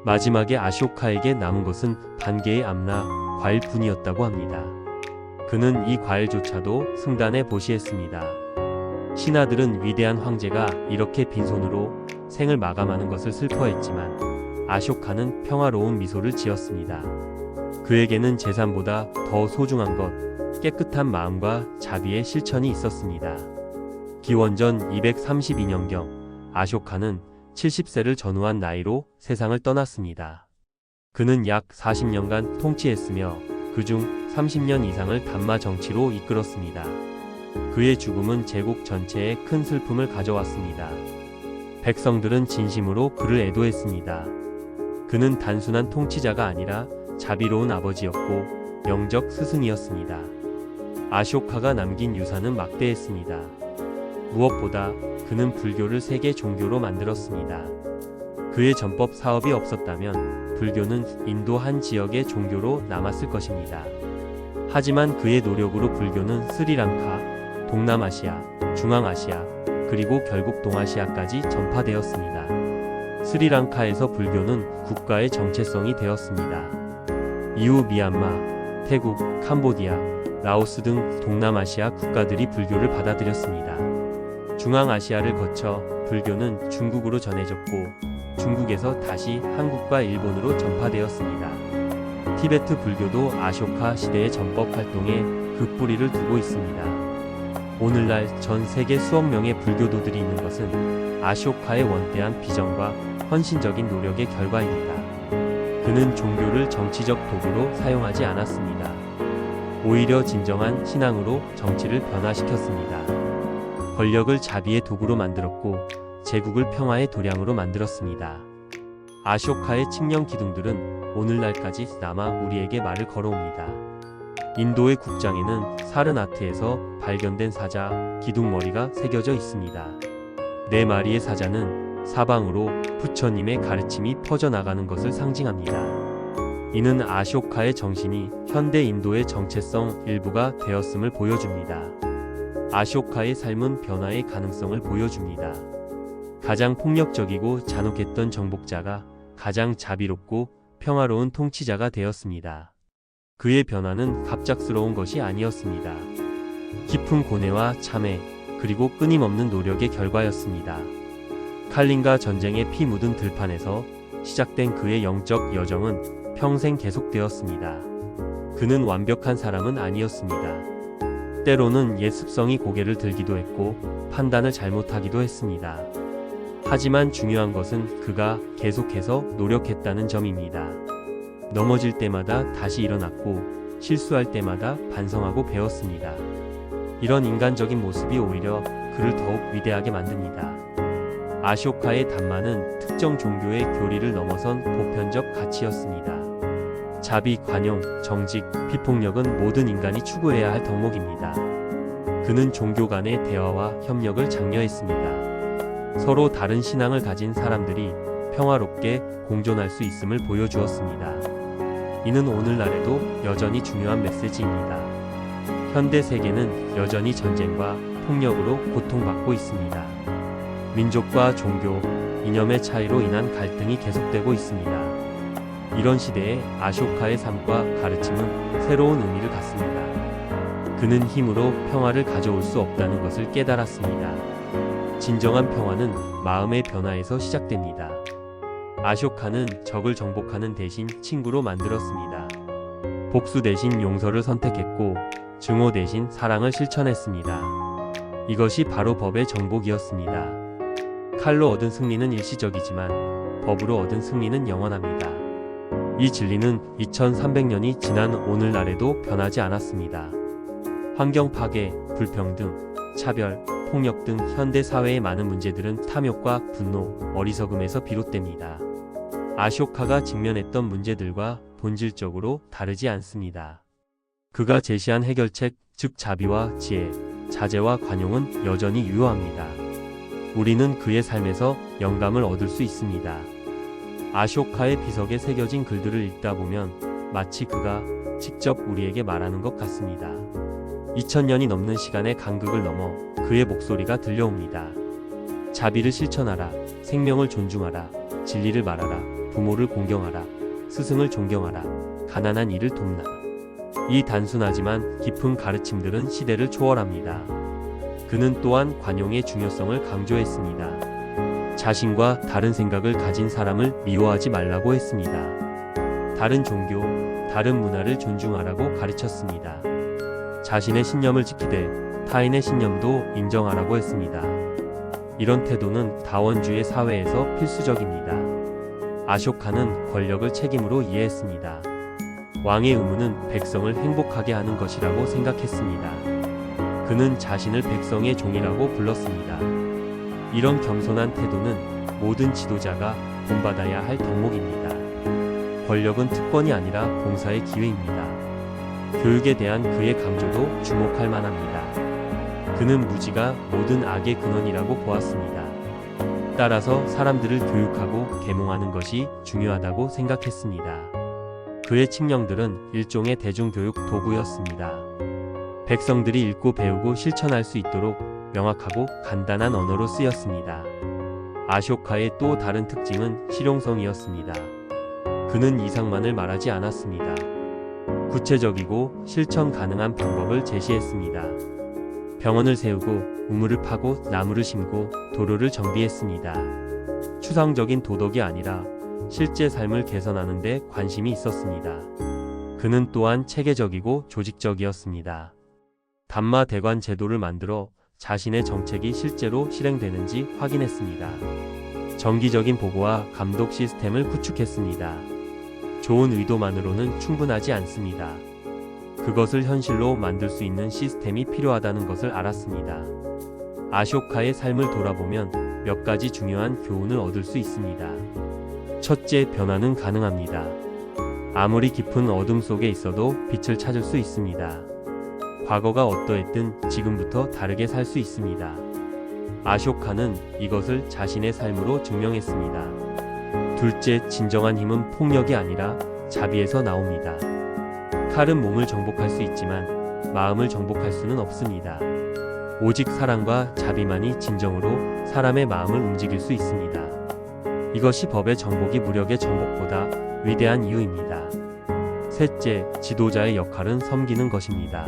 마지막에 아쇼카에게 남은 것은 반 개의 암나 과일뿐이었다고 합니다. 그는 이 과일조차도 승단에 보시했습니다. 신하들은 위대한 황제가 이렇게 빈손으로 생을 마감하는 것을 슬퍼했지만 아쇼카는 평화로운 미소를 지었습니다. 그에게는 재산보다 더 소중한 것, 깨끗한 마음과 자비의 실천이 있었습니다. 기원전 232년경 아쇼카는 70세를 전후한 나이로 세상을 떠났습니다. 그는 약 40년간 통치했으며 그중 30년 이상을 담마 정치로 이끌었습니다. 그의 죽음은 제국 전체에 큰 슬픔을 가져왔습니다. 백성들은 진심으로 그를 애도했습니다. 그는 단순한 통치자가 아니라 자비로운 아버지였고 영적 스승이었습니다. 아쇼카가 남긴 유산은 막대했습니다. 무엇보다 그는 불교를 세계 종교로 만들었습니다. 그의 전법 사업이 없었다면 불교는 인도 한 지역의 종교로 남았을 것입니다. 하지만 그의 노력으로 불교는 스리랑카, 동남아시아, 중앙아시아, 그리고 결국 동아시아까지 전파되었습니다. 스리랑카에서 불교는 국가의 정체성이 되었습니다. 이후 미얀마, 태국, 캄보디아, 라오스 등 동남아시아 국가들이 불교를 받아들였습니다. 중앙아시아를 거쳐 불교는 중국으로 전해졌고 중국에서 다시 한국과 일본으로 전파되었습니다. 티베트 불교도 아쇼카 시대의 전법 활동에 그 뿌리를 두고 있습니다. 오늘날 전 세계 수억 명의 불교도들이 있는 것은 아쇼카의 원대한 비전과 헌신적인 노력의 결과입니다. 그는 종교를 정치적 도구로 사용하지 않았습니다. 오히려 진정한 신앙으로 정치를 변화시켰습니다. 권력을 자비의 도구로 만들었고 제국을 평화의 도량으로 만들었습니다. 아쇼카의 칙령 기둥들은 오늘날까지 남아 우리에게 말을 걸어옵니다. 인도의 국장에는 사르나트에서 발견된 사자, 기둥머리가 새겨져 있습니다. 네 마리의 사자는 사방으로 부처님의 가르침이 퍼져나가는 것을 상징합니다. 이는 아쇼카의 정신이 현대 인도의 정체성 일부가 되었음을 보여줍니다. 아쇼카의 삶은 변화의 가능성을 보여줍니다. 가장 폭력적이고 잔혹했던 정복자가 가장 자비롭고 평화로운 통치자가 되었습니다. 그의 변화는 갑작스러운 것이 아니었습니다. 깊은 고뇌와 참회, 그리고 끊임없는 노력의 결과였습니다. 칼린가 전쟁의 피 묻은 들판에서 시작된 그의 영적 여정은 평생 계속되었습니다. 그는 완벽한 사람은 아니었습니다. 때로는 옛 습성이 고개를 들기도 했고 판단을 잘못하기도 했습니다. 하지만 중요한 것은 그가 계속해서 노력했다는 점입니다. 넘어질 때마다 다시 일어났고 실수할 때마다 반성하고 배웠습니다. 이런 인간적인 모습이 오히려 그를 더욱 위대하게 만듭니다. 아쇼카의 담마는 특정 종교의 교리를 넘어선 보편적 가치였습니다. 자비, 관용, 정직, 비폭력은 모든 인간이 추구해야 할 덕목입니다. 그는 종교 간의 대화와 협력을 장려했습니다. 서로 다른 신앙을 가진 사람들이 평화롭게 공존할 수 있음을 보여주었습니다. 이는 오늘날에도 여전히 중요한 메시지입니다. 현대 세계는 여전히 전쟁과 폭력으로 고통받고 있습니다. 민족과 종교, 이념의 차이로 인한 갈등이 계속되고 있습니다. 이런 시대에 아쇼카의 삶과 가르침은 새로운 의미를 갖습니다. 그는 힘으로 평화를 가져올 수 없다는 것을 깨달았습니다. 진정한 평화는 마음의 변화에서 시작됩니다. 아쇼카는 적을 정복하는 대신 친구로 만들었습니다. 복수 대신 용서를 선택했고 증오 대신 사랑을 실천했습니다. 이것이 바로 법의 정복이었습니다. 칼로 얻은 승리는 일시적이지만 법으로 얻은 승리는 영원합니다. 이 진리는 2300년이 지난 오늘날에도 변하지 않았습니다. 환경 파괴, 불평등, 차별, 폭력 등 현대 사회의 많은 문제들은 탐욕과 분노, 어리석음에서 비롯됩니다. 아쇼카가 직면했던 문제들과 본질적으로 다르지 않습니다. 그가 제시한 해결책, 즉 자비와 지혜, 자제와 관용은 여전히 유효합니다. 우리는 그의 삶에서 영감을 얻을 수 있습니다. 아쇼카의 비석에 새겨진 글들을 읽다 보면 마치 그가 직접 우리에게 말하는 것 같습니다. 2000년이 넘는 시간의 간극을 넘어 그의 목소리가 들려옵니다. 자비를 실천하라, 생명을 존중하라, 진리를 말하라, 부모를 공경하라, 스승을 존경하라, 가난한 이를 돕라. 이 단순하지만 깊은 가르침들은 시대를 초월합니다. 그는 또한 관용의 중요성을 강조했습니다. 자신과 다른 생각을 가진 사람을 미워하지 말라고 했습니다. 다른 종교, 다른 문화를 존중하라고 가르쳤습니다. 자신의 신념을 지키되 타인의 신념도 인정하라고 했습니다. 이런 태도는 다원주의 사회에서 필수적입니다. 아쇼카는 권력을 책임으로 이해했습니다. 왕의 의무는 백성을 행복하게 하는 것이라고 생각했습니다. 그는 자신을 백성의 종이라고 불렀습니다. 이런 겸손한 태도는 모든 지도자가 본받아야 할 덕목입니다. 권력은 특권이 아니라 봉사의 기회입니다. 교육에 대한 그의 강조도 주목할 만합니다. 그는 무지가 모든 악의 근원이라고 보았습니다. 따라서 사람들을 교육하고 계몽하는 것이 중요하다고 생각했습니다. 그의 칙령들은 일종의 대중교육 도구였습니다. 백성들이 읽고 배우고 실천할 수 있도록 명확하고 간단한 언어로 쓰였습니다. 아쇼카의 또 다른 특징은 실용성이었습니다. 그는 이상만을 말하지 않았습니다. 구체적이고 실천 가능한 방법을 제시했습니다. 병원을 세우고 우물을 파고 나무를 심고 도로를 정비했습니다. 추상적인 도덕이 아니라 실제 삶을 개선하는 데 관심이 있었습니다. 그는 또한 체계적이고 조직적이었습니다. 담마 대관 제도를 만들어 자신의 정책이 실제로 실행되는지 확인했습니다. 정기적인 보고와 감독 시스템을 구축했습니다. 좋은 의도만으로는 충분하지 않습니다. 그것을 현실로 만들 수 있는 시스템이 필요하다는 것을 알았습니다. 아쇼카의 삶을 돌아보면 몇 가지 중요한 교훈을 얻을 수 있습니다. 첫째, 변화는 가능합니다. 아무리 깊은 어둠 속에 있어도 빛을 찾을 수 있습니다. 과거가 어떠했든 지금부터 다르게 살 수 있습니다. 아쇼카는 이것을 자신의 삶으로 증명했습니다. 둘째, 진정한 힘은 폭력이 아니라 자비에서 나옵니다. 칼은 몸을 정복할 수 있지만 마음을 정복할 수는 없습니다. 오직 사랑과 자비만이 진정으로 사람의 마음을 움직일 수 있습니다. 이것이 법의 정복이 무력의 정복보다 위대한 이유입니다. 셋째, 지도자의 역할은 섬기는 것입니다.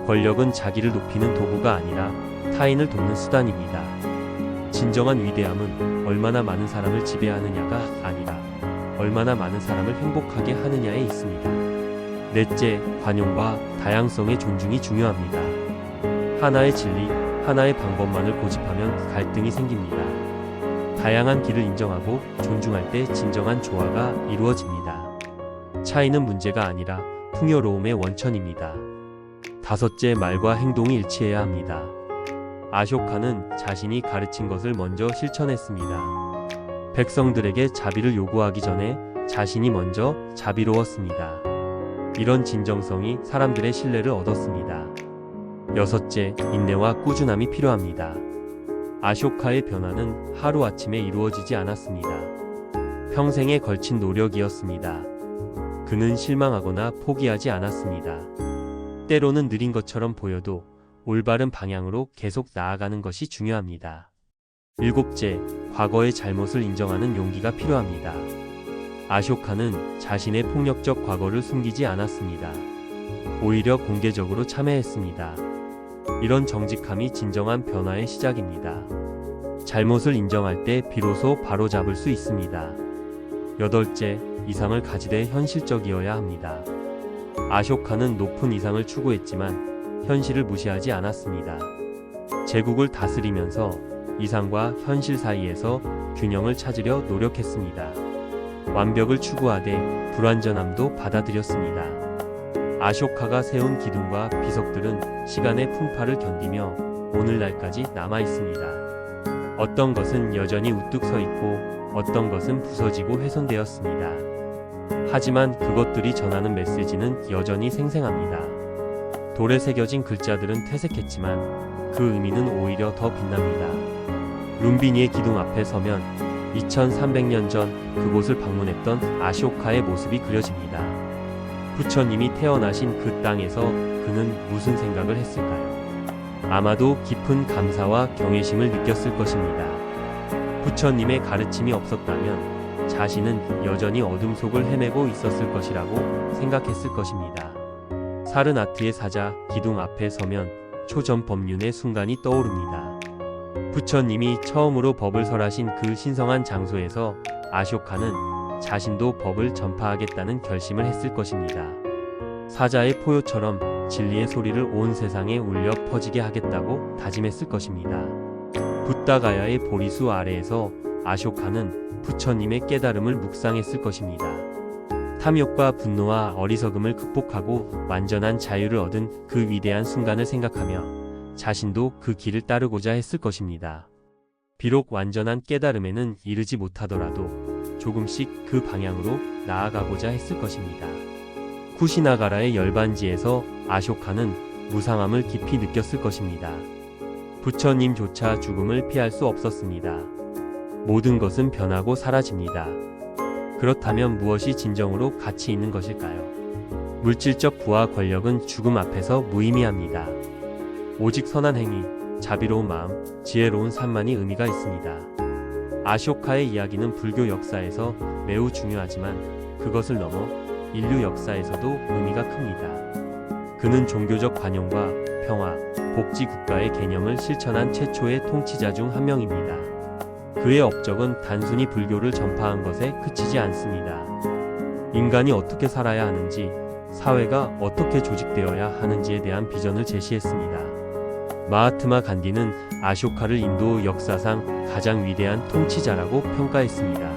권력은 자기를 높이는 도구가 아니라 타인을 돕는 수단입니다. 진정한 위대함은 얼마나 많은 사람을 지배하느냐가 아니라 얼마나 많은 사람을 행복하게 하느냐에 있습니다. 넷째, 관용과 다양성의 존중이 중요합니다. 하나의 진리, 하나의 방법만을 고집하면 갈등이 생깁니다. 다양한 길을 인정하고 존중할 때 진정한 조화가 이루어집니다. 차이는 문제가 아니라 풍요로움의 원천입니다. 다섯째, 말과 행동이 일치해야 합니다. 아쇼카는 자신이 가르친 것을 먼저 실천했습니다. 백성들에게 자비를 요구하기 전에 자신이 먼저 자비로웠습니다. 이런 진정성이 사람들의 신뢰를 얻었습니다. 여섯째, 인내와 꾸준함이 필요합니다. 아쇼카의 변화는 하루아침에 이루어지지 않았습니다. 평생에 걸친 노력이었습니다. 그는 실망하거나 포기하지 않았습니다. 때로는 느린 것처럼 보여도 올바른 방향으로 계속 나아가는 것이 중요합니다. 일곱째, 과거의 잘못을 인정하는 용기가 필요합니다. 아쇼카는 자신의 폭력적 과거를 숨기지 않았습니다. 오히려 공개적으로 참회했습니다. 이런 정직함이 진정한 변화의 시작입니다. 잘못을 인정할 때 비로소 바로잡을 수 있습니다. 여덟째, 이상을 가지되 현실적이어야 합니다. 아쇼카는 높은 이상을 추구했지만 현실을 무시하지 않았습니다. 제국을 다스리면서 이상과 현실 사이에서 균형을 찾으려 노력했습니다. 완벽을 추구하되 불완전함도 받아들였습니다. 아쇼카가 세운 기둥과 비석들은 시간의 풍파를 견디며 오늘날까지 남아 있습니다. 어떤 것은 여전히 우뚝 서 있고 어떤 것은 부서지고 훼손되었습니다. 하지만 그것들이 전하는 메시지는 여전히 생생합니다. 돌에 새겨진 글자들은 퇴색했지만 그 의미는 오히려 더 빛납니다. 룸비니의 기둥 앞에 서면 2300년 전 그곳을 방문했던 아쇼카의 모습이 그려집니다. 부처님이 태어나신 그 땅에서 그는 무슨 생각을 했을까요? 아마도 깊은 감사와 경외심을 느꼈을 것입니다. 부처님의 가르침이 없었다면 자신은 여전히 어둠 속을 헤매고 있었을 것이라고 생각했을 것입니다. 사르나트의 사자 기둥 앞에 서면 초전법륜의 순간이 떠오릅니다. 부처님이 처음으로 법을 설하신 그 신성한 장소에서 아쇼카는 자신도 법을 전파하겠다는 결심을 했을 것입니다. 사자의 포효처럼 진리의 소리를 온 세상에 울려 퍼지게 하겠다고 다짐했을 것입니다. 붓다가야의 보리수 아래에서 아쇼카는 부처님의 깨달음을 묵상했을 것입니다. 탐욕과 분노와 어리석음을 극복하고 완전한 자유를 얻은 그 위대한 순간을 생각하며 자신도 그 길을 따르고자 했을 것입니다. 비록 완전한 깨달음에는 이르지 못하더라도 조금씩 그 방향으로 나아가고자 했을 것입니다. 쿠시나가라의 열반지에서 아쇼카는 무상함을 깊이 느꼈을 것입니다. 부처님조차 죽음을 피할 수 없었습니다. 모든 것은 변하고 사라집니다. 그렇다면 무엇이 진정으로 가치 있는 것일까요? 물질적 부와 권력은 죽음 앞에서 무의미합니다. 오직 선한 행위, 자비로운 마음, 지혜로운 삶만이 의미가 있습니다. 아쇼카의 이야기는 불교 역사에서 매우 중요하지만 그것을 넘어 인류 역사에서도 의미가 큽니다. 그는 종교적 관용과 평화, 복지 국가의 개념을 실천한 최초의 통치자 중 한 명입니다. 그의 업적은 단순히 불교를 전파한 것에 그치지 않습니다. 인간이 어떻게 살아야 하는지, 사회가 어떻게 조직되어야 하는지에 대한 비전을 제시했습니다. 마하트마 간디는 아쇼카를 인도 역사상 가장 위대한 통치자라고 평가했습니다.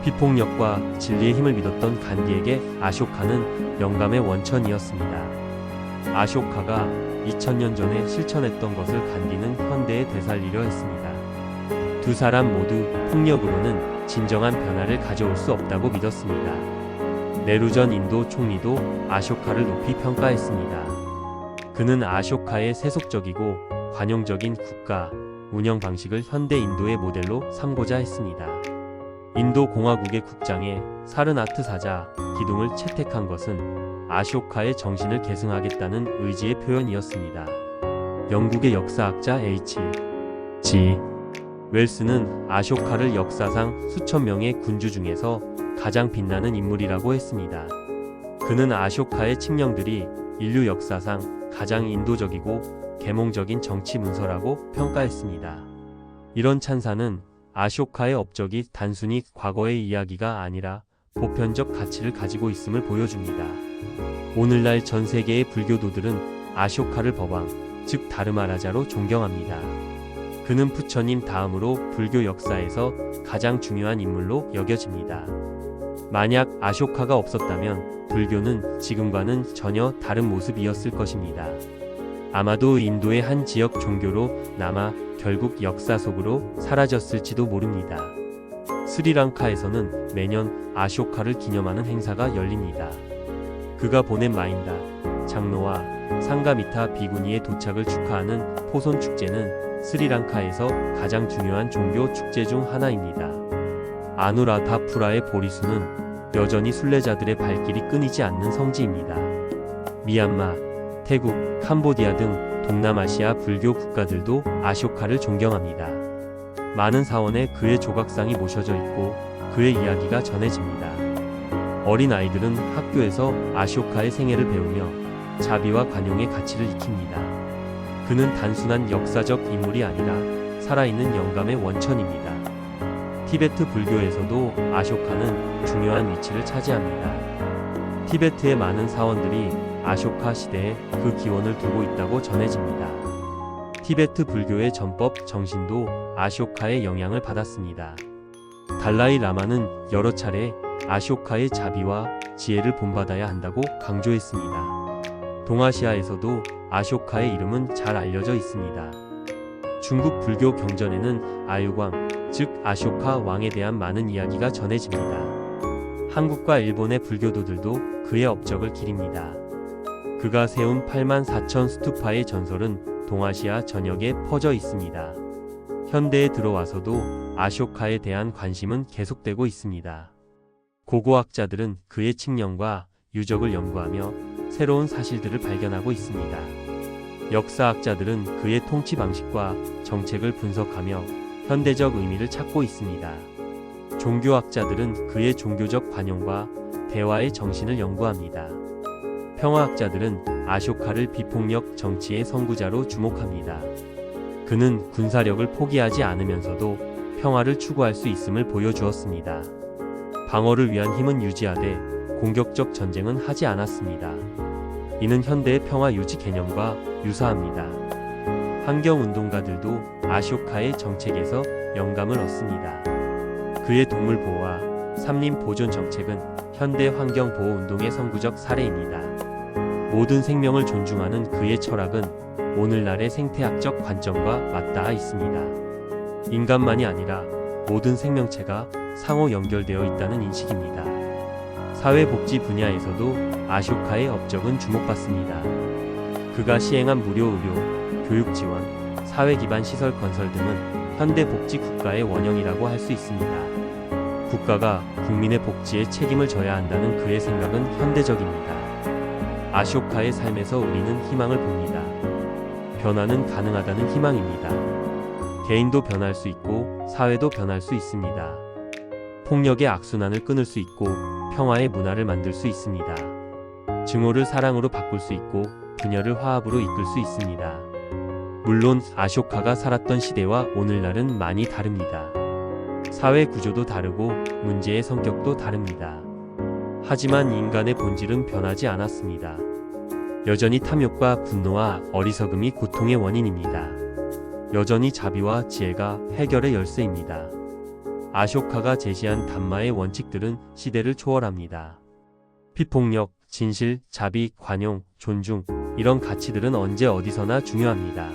비폭력과 진리의 힘을 믿었던 간디에게 아쇼카는 영감의 원천이었습니다. 아쇼카가 2000년 전에 실천했던 것을 간디는 현대에 되살리려 했습니다. 두 사람 모두 폭력으로는 진정한 변화를 가져올 수 없다고 믿었습니다. 네루 전 인도 총리도 아쇼카를 높이 평가했습니다. 그는 아쇼카의 세속적이고 관용적인 국가 운영 방식을 현대 인도의 모델로 삼고자 했습니다. 인도 공화국의 국장에 사르나트 사자 기둥을 채택한 것은 아쇼카의 정신을 계승하겠다는 의지의 표현이었습니다. 영국의 역사학자 H.G. 웰스는 아쇼카를 역사상 수천 명의 군주 중에서 가장 빛나는 인물이라고 했습니다. 그는 아쇼카의 칙령들이 인류 역사상 가장 인도적이고 계몽적인 정치 문서라고 평가했습니다. 이런 찬사는 아쇼카의 업적이 단순히 과거의 이야기가 아니라 보편적 가치를 가지고 있음을 보여줍니다. 오늘날 전 세계의 불교도들은 아쇼카를 법왕, 즉 다르마라자로 존경합니다. 그는 부처님 다음으로 불교 역사에서 가장 중요한 인물로 여겨집니다. 만약 아쇼카가 없었다면 불교는 지금과는 전혀 다른 모습이었을 것입니다. 아마도 인도의 한 지역 종교로 남아 결국 역사 속으로 사라졌을지도 모릅니다. 스리랑카에서는 매년 아쇼카를 기념하는 행사가 열립니다. 그가 보낸 마인다, 장로와 상가미타 비구니의 도착을 축하하는 포손 축제는 스리랑카에서 가장 중요한 종교 축제 중 하나입니다. 아누라다푸라의 보리수는 여전히 순례자들의 발길이 끊이지 않는 성지입니다. 미얀마, 태국, 캄보디아 등 동남아시아 불교 국가들도 아쇼카를 존경합니다. 많은 사원에 그의 조각상이 모셔져 있고 그의 이야기가 전해집니다. 어린 아이들은 학교에서 아쇼카의 생애를 배우며 자비와 관용의 가치를 익힙니다. 그는 단순한 역사적 인물이 아니라 살아있는 영감의 원천입니다. 티베트 불교에서도 아쇼카는 중요한 위치를 차지합니다. 티베트의 많은 사원들이 아쇼카 시대에 그 기원을 두고 있다고 전해집니다. 티베트 불교의 전법 정신도 아쇼카의 영향을 받았습니다. 달라이 라마는 여러 차례 아쇼카의 자비와 지혜를 본받아야 한다고 강조했습니다. 동아시아에서도 아쇼카의 이름은 잘 알려져 있습니다. 중국 불교 경전에는 아유광, 즉 아쇼카 왕에 대한 많은 이야기가 전해집니다. 한국과 일본의 불교도들도 그의 업적을 기립니다. 그가 세운 84,000 스투파의 전설은 동아시아 전역에 퍼져 있습니다. 현대에 들어와서도 아쇼카에 대한 관심은 계속되고 있습니다. 고고학자들은 그의 칙령과 유적을 연구하며 새로운 사실들을 발견하고 있습니다. 역사학자들은 그의 통치 방식과 정책을 분석하며 현대적 의미를 찾고 있습니다. 종교학자들은 그의 종교적 관용과 대화의 정신을 연구합니다. 평화학자들은 아쇼카를 비폭력 정치의 선구자로 주목합니다. 그는 군사력을 포기하지 않으면서도 평화를 추구할 수 있음을 보여주었습니다. 방어를 위한 힘은 유지하되 공격적 전쟁은 하지 않았습니다. 이는 현대의 평화 유지 개념과 유사합니다. 환경운동가들도 아쇼카의 정책에서 영감을 얻습니다. 그의 동물 보호와 산림 보존 정책은 현대 환경 보호 운동의 선구적 사례입니다. 모든 생명을 존중하는 그의 철학은 오늘날의 생태학적 관점과 맞닿아 있습니다. 인간만이 아니라 모든 생명체가 상호 연결되어 있다는 인식입니다. 사회복지 분야에서도 아쇼카의 업적은 주목받습니다. 그가 시행한 무료 의료, 교육 지원, 사회 기반 시설 건설 등은 현대 복지 국가의 원형이라고 할 수 있습니다. 국가가 국민의 복지에 책임을 져야 한다는 그의 생각은 현대적입니다. 아쇼카의 삶에서 우리는 희망을 봅니다. 변화는 가능하다는 희망입니다. 개인도 변할 수 있고 사회도 변할 수 있습니다. 폭력의 악순환을 끊을 수 있고 평화의 문화를 만들 수 있습니다. 증오를 사랑으로 바꿀 수 있고 분열을 화합으로 이끌 수 있습니다. 물론 아쇼카가 살았던 시대와 오늘날은 많이 다릅니다. 사회 구조도 다르고 문제의 성격도 다릅니다. 하지만 인간의 본질은 변하지 않았습니다. 여전히 탐욕과 분노와 어리석음이 고통의 원인입니다. 여전히 자비와 지혜가 해결의 열쇠입니다. 아쇼카가 제시한 담마의 원칙들은 시대를 초월합니다. 비폭력, 진실, 자비, 관용, 존중, 이런 가치들은 언제 어디서나 중요합니다.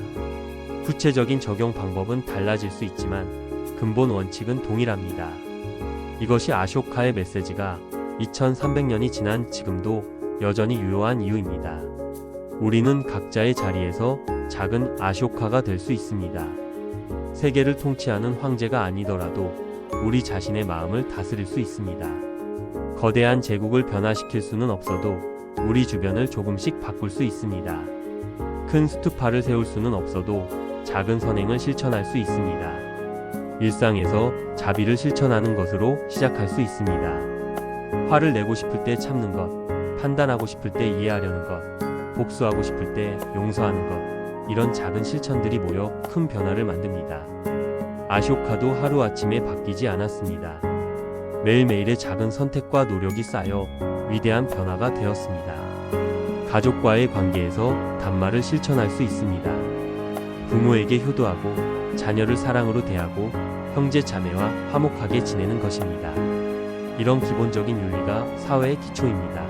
구체적인 적용 방법은 달라질 수 있지만 근본 원칙은 동일합니다. 이것이 아쇼카의 메시지가 2300년이 지난 지금도 여전히 유효한 이유입니다. 우리는 각자의 자리에서 작은 아쇼카가 될 수 있습니다. 세계를 통치하는 황제가 아니더라도 우리 자신의 마음을 다스릴 수 있습니다. 거대한 제국을 변화시킬 수는 없어도 우리 주변을 조금씩 바꿀 수 있습니다. 큰 스투파를 세울 수는 없어도 작은 선행을 실천할 수 있습니다. 일상에서 자비를 실천하는 것으로 시작할 수 있습니다. 화를 내고 싶을 때 참는 것, 판단하고 싶을 때 이해하려는 것, 복수하고 싶을 때 용서하는 것, 이런 작은 실천들이 모여 큰 변화를 만듭니다. 아쇼카도 하루아침에 바뀌지 않았습니다. 매일매일의 작은 선택과 노력이 쌓여 위대한 변화가 되었습니다. 가족과의 관계에서 담마를 실천할 수 있습니다. 부모에게 효도하고 자녀를 사랑으로 대하고 형제 자매와 화목하게 지내는 것입니다. 이런 기본적인 윤리가 사회의 기초입니다.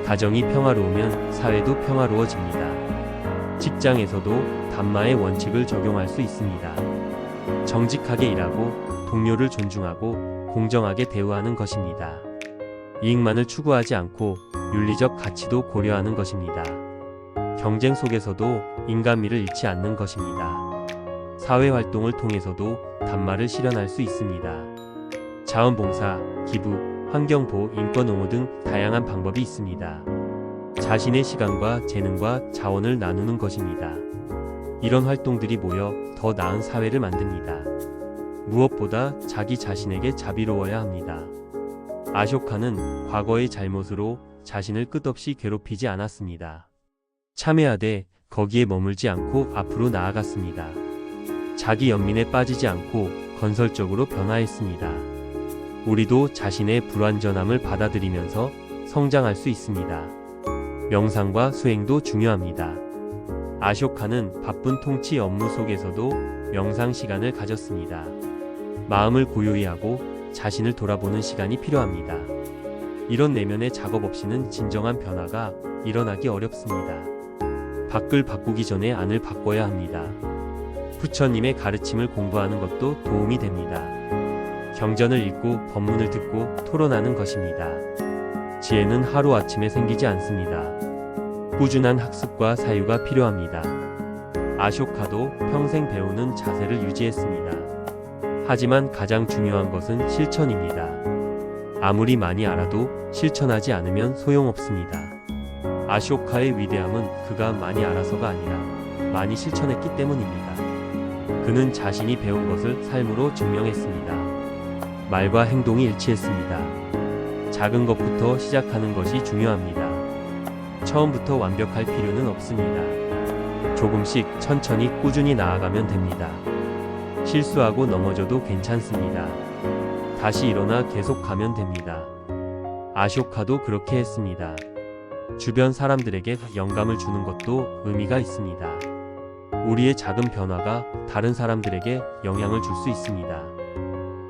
가정이 평화로우면 사회도 평화로워집니다. 직장에서도 담마의 원칙을 적용할 수 있습니다. 정직하게 일하고 동료를 존중하고 공정하게 대우하는 것입니다. 이익만을 추구하지 않고 윤리적 가치도 고려하는 것입니다. 경쟁 속에서도 인간미를 잃지 않는 것입니다. 사회활동을 통해서도 담마를 실현할 수 있습니다. 자원봉사, 기부, 환경보호, 인권옹호 등 다양한 방법이 있습니다. 자신의 시간과 재능과 자원을 나누는 것입니다. 이런 활동들이 모여 더 나은 사회를 만듭니다. 무엇보다 자기 자신에게 자비로워야 합니다. 아쇼카는 과거의 잘못으로 자신을 끝없이 괴롭히지 않았습니다. 참회하되 거기에 머물지 않고 앞으로 나아갔습니다. 자기 연민에 빠지지 않고 건설적으로 변화했습니다. 우리도 자신의 불완전함을 받아들이면서 성장할 수 있습니다. 명상과 수행도 중요합니다. 아쇼카는 바쁜 통치 업무 속에서도 명상 시간을 가졌습니다. 마음을 고요히 하고 자신을 돌아보는 시간이 필요합니다. 이런 내면의 작업 없이는 진정한 변화가 일어나기 어렵습니다. 밖을 바꾸기 전에 안을 바꿔야 합니다. 부처님의 가르침을 공부하는 것도 도움이 됩니다. 경전을 읽고 법문을 듣고 토론하는 것입니다. 지혜는 하루아침에 생기지 않습니다. 꾸준한 학습과 사유가 필요합니다. 아쇼카도 평생 배우는 자세를 유지했습니다. 하지만 가장 중요한 것은 실천입니다. 아무리 많이 알아도 실천하지 않으면 소용없습니다. 아쇼카의 위대함은 그가 많이 알아서가 아니라 많이 실천했기 때문입니다. 그는 자신이 배운 것을 삶으로 증명했습니다. 말과 행동이 일치했습니다. 작은 것부터 시작하는 것이 중요합니다. 처음부터 완벽할 필요는 없습니다. 조금씩 천천히 꾸준히 나아가면 됩니다. 실수하고 넘어져도 괜찮습니다. 다시 일어나 계속 가면 됩니다. 아쇼카도 그렇게 했습니다. 주변 사람들에게 영감을 주는 것도 의미가 있습니다. 우리의 작은 변화가 다른 사람들에게 영향을 줄 수 있습니다.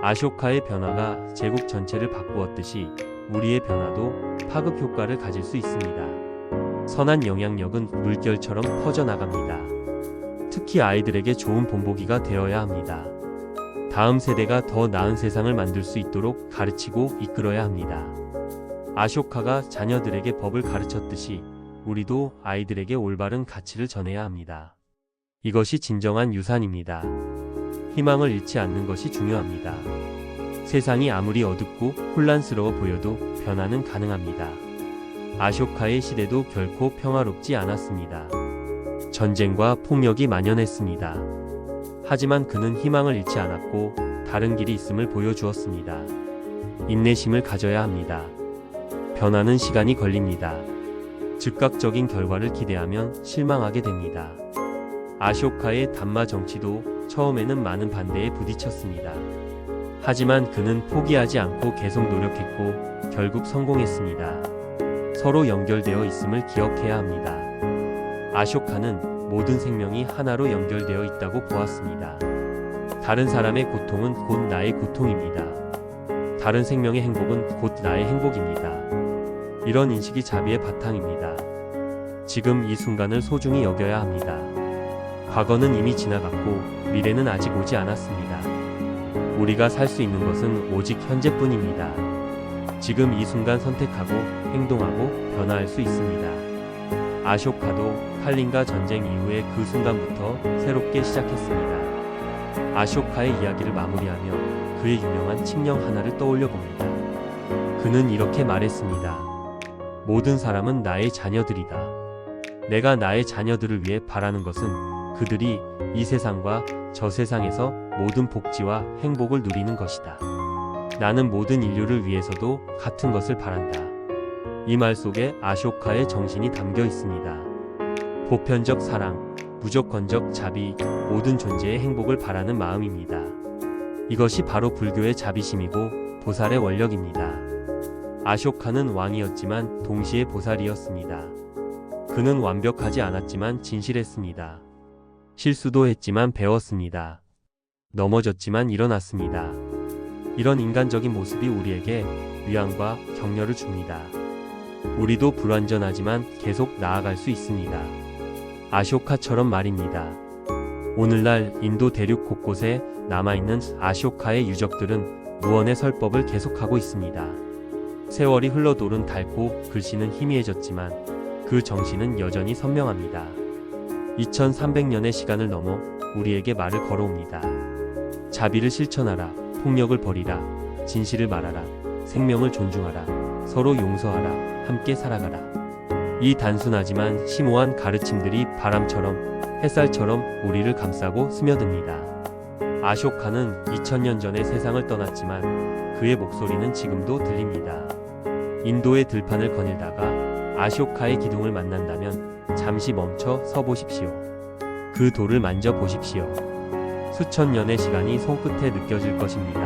아쇼카의 변화가 제국 전체를 바꾸었듯이 우리의 변화도 파급 효과를 가질 수 있습니다. 선한 영향력은 물결처럼 퍼져나갑니다. 특히 아이들에게 좋은 본보기가 되어야 합니다. 다음 세대가 더 나은 세상을 만들 수 있도록 가르치고 이끌어야 합니다. 아쇼카가 자녀들에게 법을 가르쳤듯이 우리도 아이들에게 올바른 가치를 전해야 합니다. 이것이 진정한 유산입니다. 희망을 잃지 않는 것이 중요합니다. 세상이 아무리 어둡고 혼란스러워 보여도 변화는 가능합니다. 아쇼카의 시대도 결코 평화롭지 않았습니다. 전쟁과 폭력이 만연했습니다. 하지만 그는 희망을 잃지 않았고 다른 길이 있음을 보여주었습니다. 인내심을 가져야 합니다. 변화는 시간이 걸립니다. 즉각적인 결과를 기대하면 실망하게 됩니다. 아쇼카의 담마 정치도 처음에는 많은 반대에 부딪혔습니다. 하지만 그는 포기하지 않고 계속 노력했고 결국 성공했습니다. 서로 연결되어 있음을 기억해야 합니다. 아쇼카는 모든 생명이 하나로 연결되어 있다고 보았습니다. 다른 사람의 고통은 곧 나의 고통입니다. 다른 생명의 행복은 곧 나의 행복입니다. 이런 인식이 자비의 바탕입니다. 지금 이 순간을 소중히 여겨야 합니다. 과거는 이미 지나갔고 미래는 아직 오지 않았습니다. 우리가 살 수 있는 것은 오직 현재뿐입니다. 지금 이 순간 선택하고 행동하고 변화할 수 있습니다. 아쇼카도 칼린가 전쟁 이후의 그 순간부터 새롭게 시작했습니다. 아쇼카의 이야기를 마무리하며 그의 유명한 칙령 하나를 떠올려 봅니다. 그는 이렇게 말했습니다. 모든 사람은 나의 자녀들이다. 내가 나의 자녀들을 위해 바라는 것은 그들이 이 세상과 저 세상에서 모든 복지와 행복을 누리는 것이다. 나는 모든 인류를 위해서도 같은 것을 바란다. 이 말 속에 아쇼카의 정신이 담겨 있습니다. 보편적 사랑, 무조건적 자비, 모든 존재의 행복을 바라는 마음입니다. 이것이 바로 불교의 자비심이고 보살의 원력입니다. 아쇼카는 왕이었지만 동시에 보살이었습니다. 그는 완벽하지 않았지만 진실했습니다. 실수도 했지만 배웠습니다. 넘어졌지만 일어났습니다. 이런 인간적인 모습이 우리에게 위안과 격려를 줍니다. 우리도 불완전하지만 계속 나아갈 수 있습니다. 아쇼카처럼 말입니다. 오늘날 인도 대륙 곳곳에 남아있는 아쇼카의 유적들은 무언의 설법을 계속하고 있습니다. 세월이 흘러도른 닳고 글씨는 희미해졌지만 그 정신은 여전히 선명합니다. 2300년의 시간을 넘어 우리에게 말을 걸어옵니다. 자비를 실천하라, 폭력을 버리라, 진실을 말하라, 생명을 존중하라, 서로 용서하라, 함께 살아가라. 이 단순하지만 심오한 가르침들이 바람처럼 햇살처럼 우리를 감싸고 스며듭니다. 아쇼카는 2000년 전에 세상을 떠났지만 그의 목소리는 지금도 들립니다. 인도의 들판을 거닐다가 아쇼카의 기둥을 만난다면 잠시 멈춰 서 보십시오. 그 돌을 만져보십시오. 수천 년의 시간이 손끝에 느껴질 것입니다.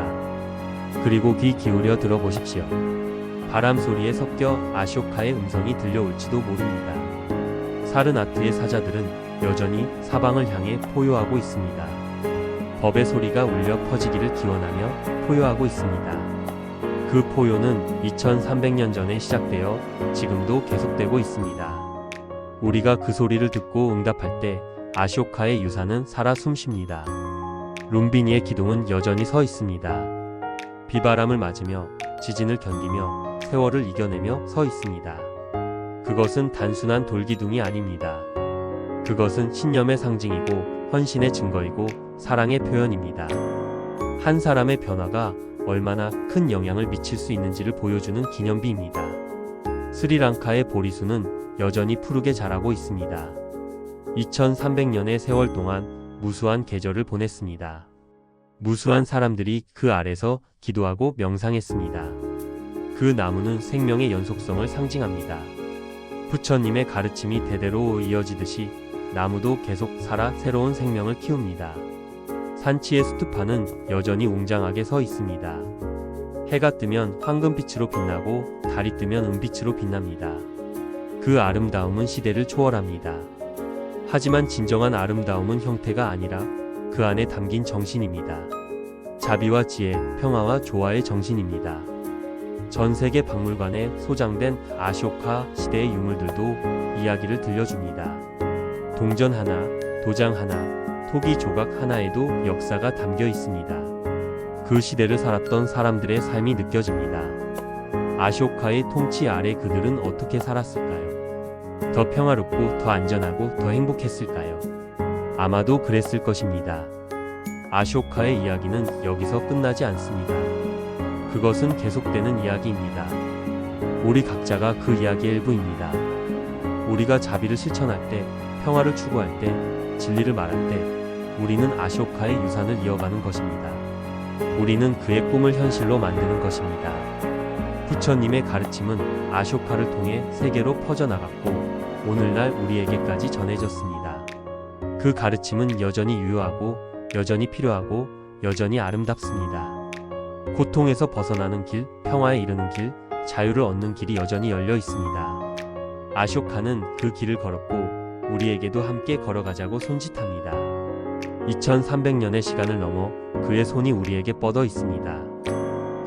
그리고 귀 기울여 들어보십시오. 바람 소리에 섞여 아쇼카의 음성이 들려올지도 모릅니다. 사르나트의 사자들은 여전히 사방을 향해 포효하고 있습니다. 법의 소리가 울려 퍼지기를 기원하며 포효하고 있습니다. 그 포효는 2300년 전에 시작되어 지금도 계속되고 있습니다. 우리가 그 소리를 듣고 응답할 때 아쇼카의 유산은 살아 숨쉽니다. 룸비니의 기둥은 여전히 서 있습니다. 비바람을 맞으며 지진을 견디며 세월을 이겨내며 서 있습니다. 그것은 단순한 돌기둥이 아닙니다. 그것은 신념의 상징이고 헌신의 증거이고 사랑의 표현입니다. 한 사람의 변화가 얼마나 큰 영향을 미칠 수 있는지를 보여주는 기념비입니다. 스리랑카의 보리수는 여전히 푸르게 자라고 있습니다. 2300년의 세월 동안 무수한 계절을 보냈습니다. 무수한 사람들이 그 아래서 기도하고 명상했습니다. 그 나무는 생명의 연속성을 상징합니다. 부처님의 가르침이 대대로 이어지듯이 나무도 계속 살아 새로운 생명을 키웁니다. 산치의 스투파는 여전히 웅장하게 서 있습니다. 해가 뜨면 황금빛으로 빛나고 달이 뜨면 은빛으로 빛납니다. 그 아름다움은 시대를 초월합니다. 하지만 진정한 아름다움은 형태가 아니라 그 안에 담긴 정신입니다. 자비와 지혜, 평화와 조화의 정신입니다. 전 세계 박물관에 소장된 아쇼카 시대의 유물들도 이야기를 들려줍니다. 동전 하나, 도장 하나, 토기 조각 하나에도 역사가 담겨 있습니다. 그 시대를 살았던 사람들의 삶이 느껴집니다. 아쇼카의 통치 아래 그들은 어떻게 살았을까요? 더 평화롭고 더 안전하고 더 행복했을까요? 아마도 그랬을 것입니다. 아쇼카의 이야기는 여기서 끝나지 않습니다. 그것은 계속되는 이야기입니다. 우리 각자가 그 이야기의 일부입니다. 우리가 자비를 실천할 때, 평화를 추구할 때, 진리를 말할 때, 우리는 아쇼카의 유산을 이어가는 것입니다. 우리는 그의 꿈을 현실로 만드는 것입니다. 부처님의 가르침은 아쇼카를 통해 세계로 퍼져나갔고 오늘날 우리에게까지 전해졌습니다. 그 가르침은 여전히 유효하고 여전히 필요하고 여전히 아름답습니다. 고통에서 벗어나는 길, 평화에 이르는 길, 자유를 얻는 길이 여전히 열려 있습니다. 아쇼카는 그 길을 걸었고 우리에게도 함께 걸어가자고 손짓합니다. 2300년의 시간을 넘어 그의 손이 우리에게 뻗어 있습니다.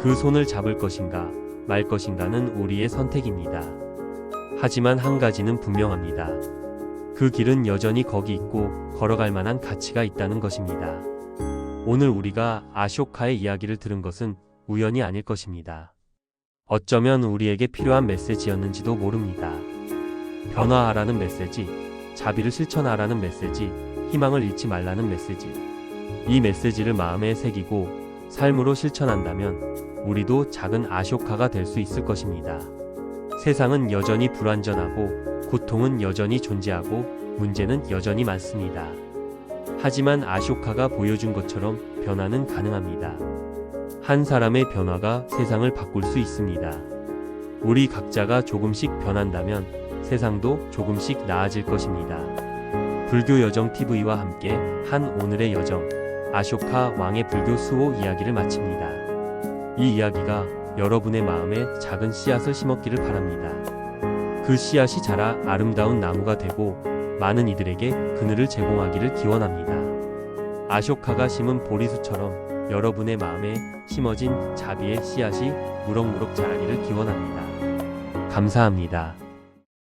그 손을 잡을 것인가 말 것인가는 우리의 선택입니다. 하지만 한 가지는 분명합니다. 그 길은 여전히 거기 있고 걸어갈 만한 가치가 있다는 것입니다. 오늘 우리가 아쇼카의 이야기를 들은 것은 우연이 아닐 것입니다. 어쩌면 우리에게 필요한 메시지였는지도 모릅니다. 변화하라는 메시지, 자비를 실천하라는 메시지, 희망을 잃지 말라는 메시지. 이 메시지를 마음에 새기고 삶으로 실천한다면 우리도 작은 아쇼카가 될 수 있을 것입니다. 세상은 여전히 불완전하고 고통은 여전히 존재하고 문제는 여전히 많습니다. 하지만 아쇼카가 보여준 것처럼 변화는 가능합니다. 한 사람의 변화가 세상을 바꿀 수 있습니다. 우리 각자가 조금씩 변한다면 세상도 조금씩 나아질 것입니다. 불교 여정 TV와 함께 한 오늘의 여정, 아쇼카 왕의 불교 수호 이야기를 마칩니다. 이 이야기가 여러분의 마음에 작은 씨앗을 심었기를 바랍니다. 그 씨앗이 자라 아름다운 나무가 되고 많은 이들에게 그늘을 제공하기를 기원합니다. 아쇼카가 심은 보리수처럼 여러분의 마음에 심어진 자비의 씨앗이 무럭무럭 자라기를 기원합니다. 감사합니다.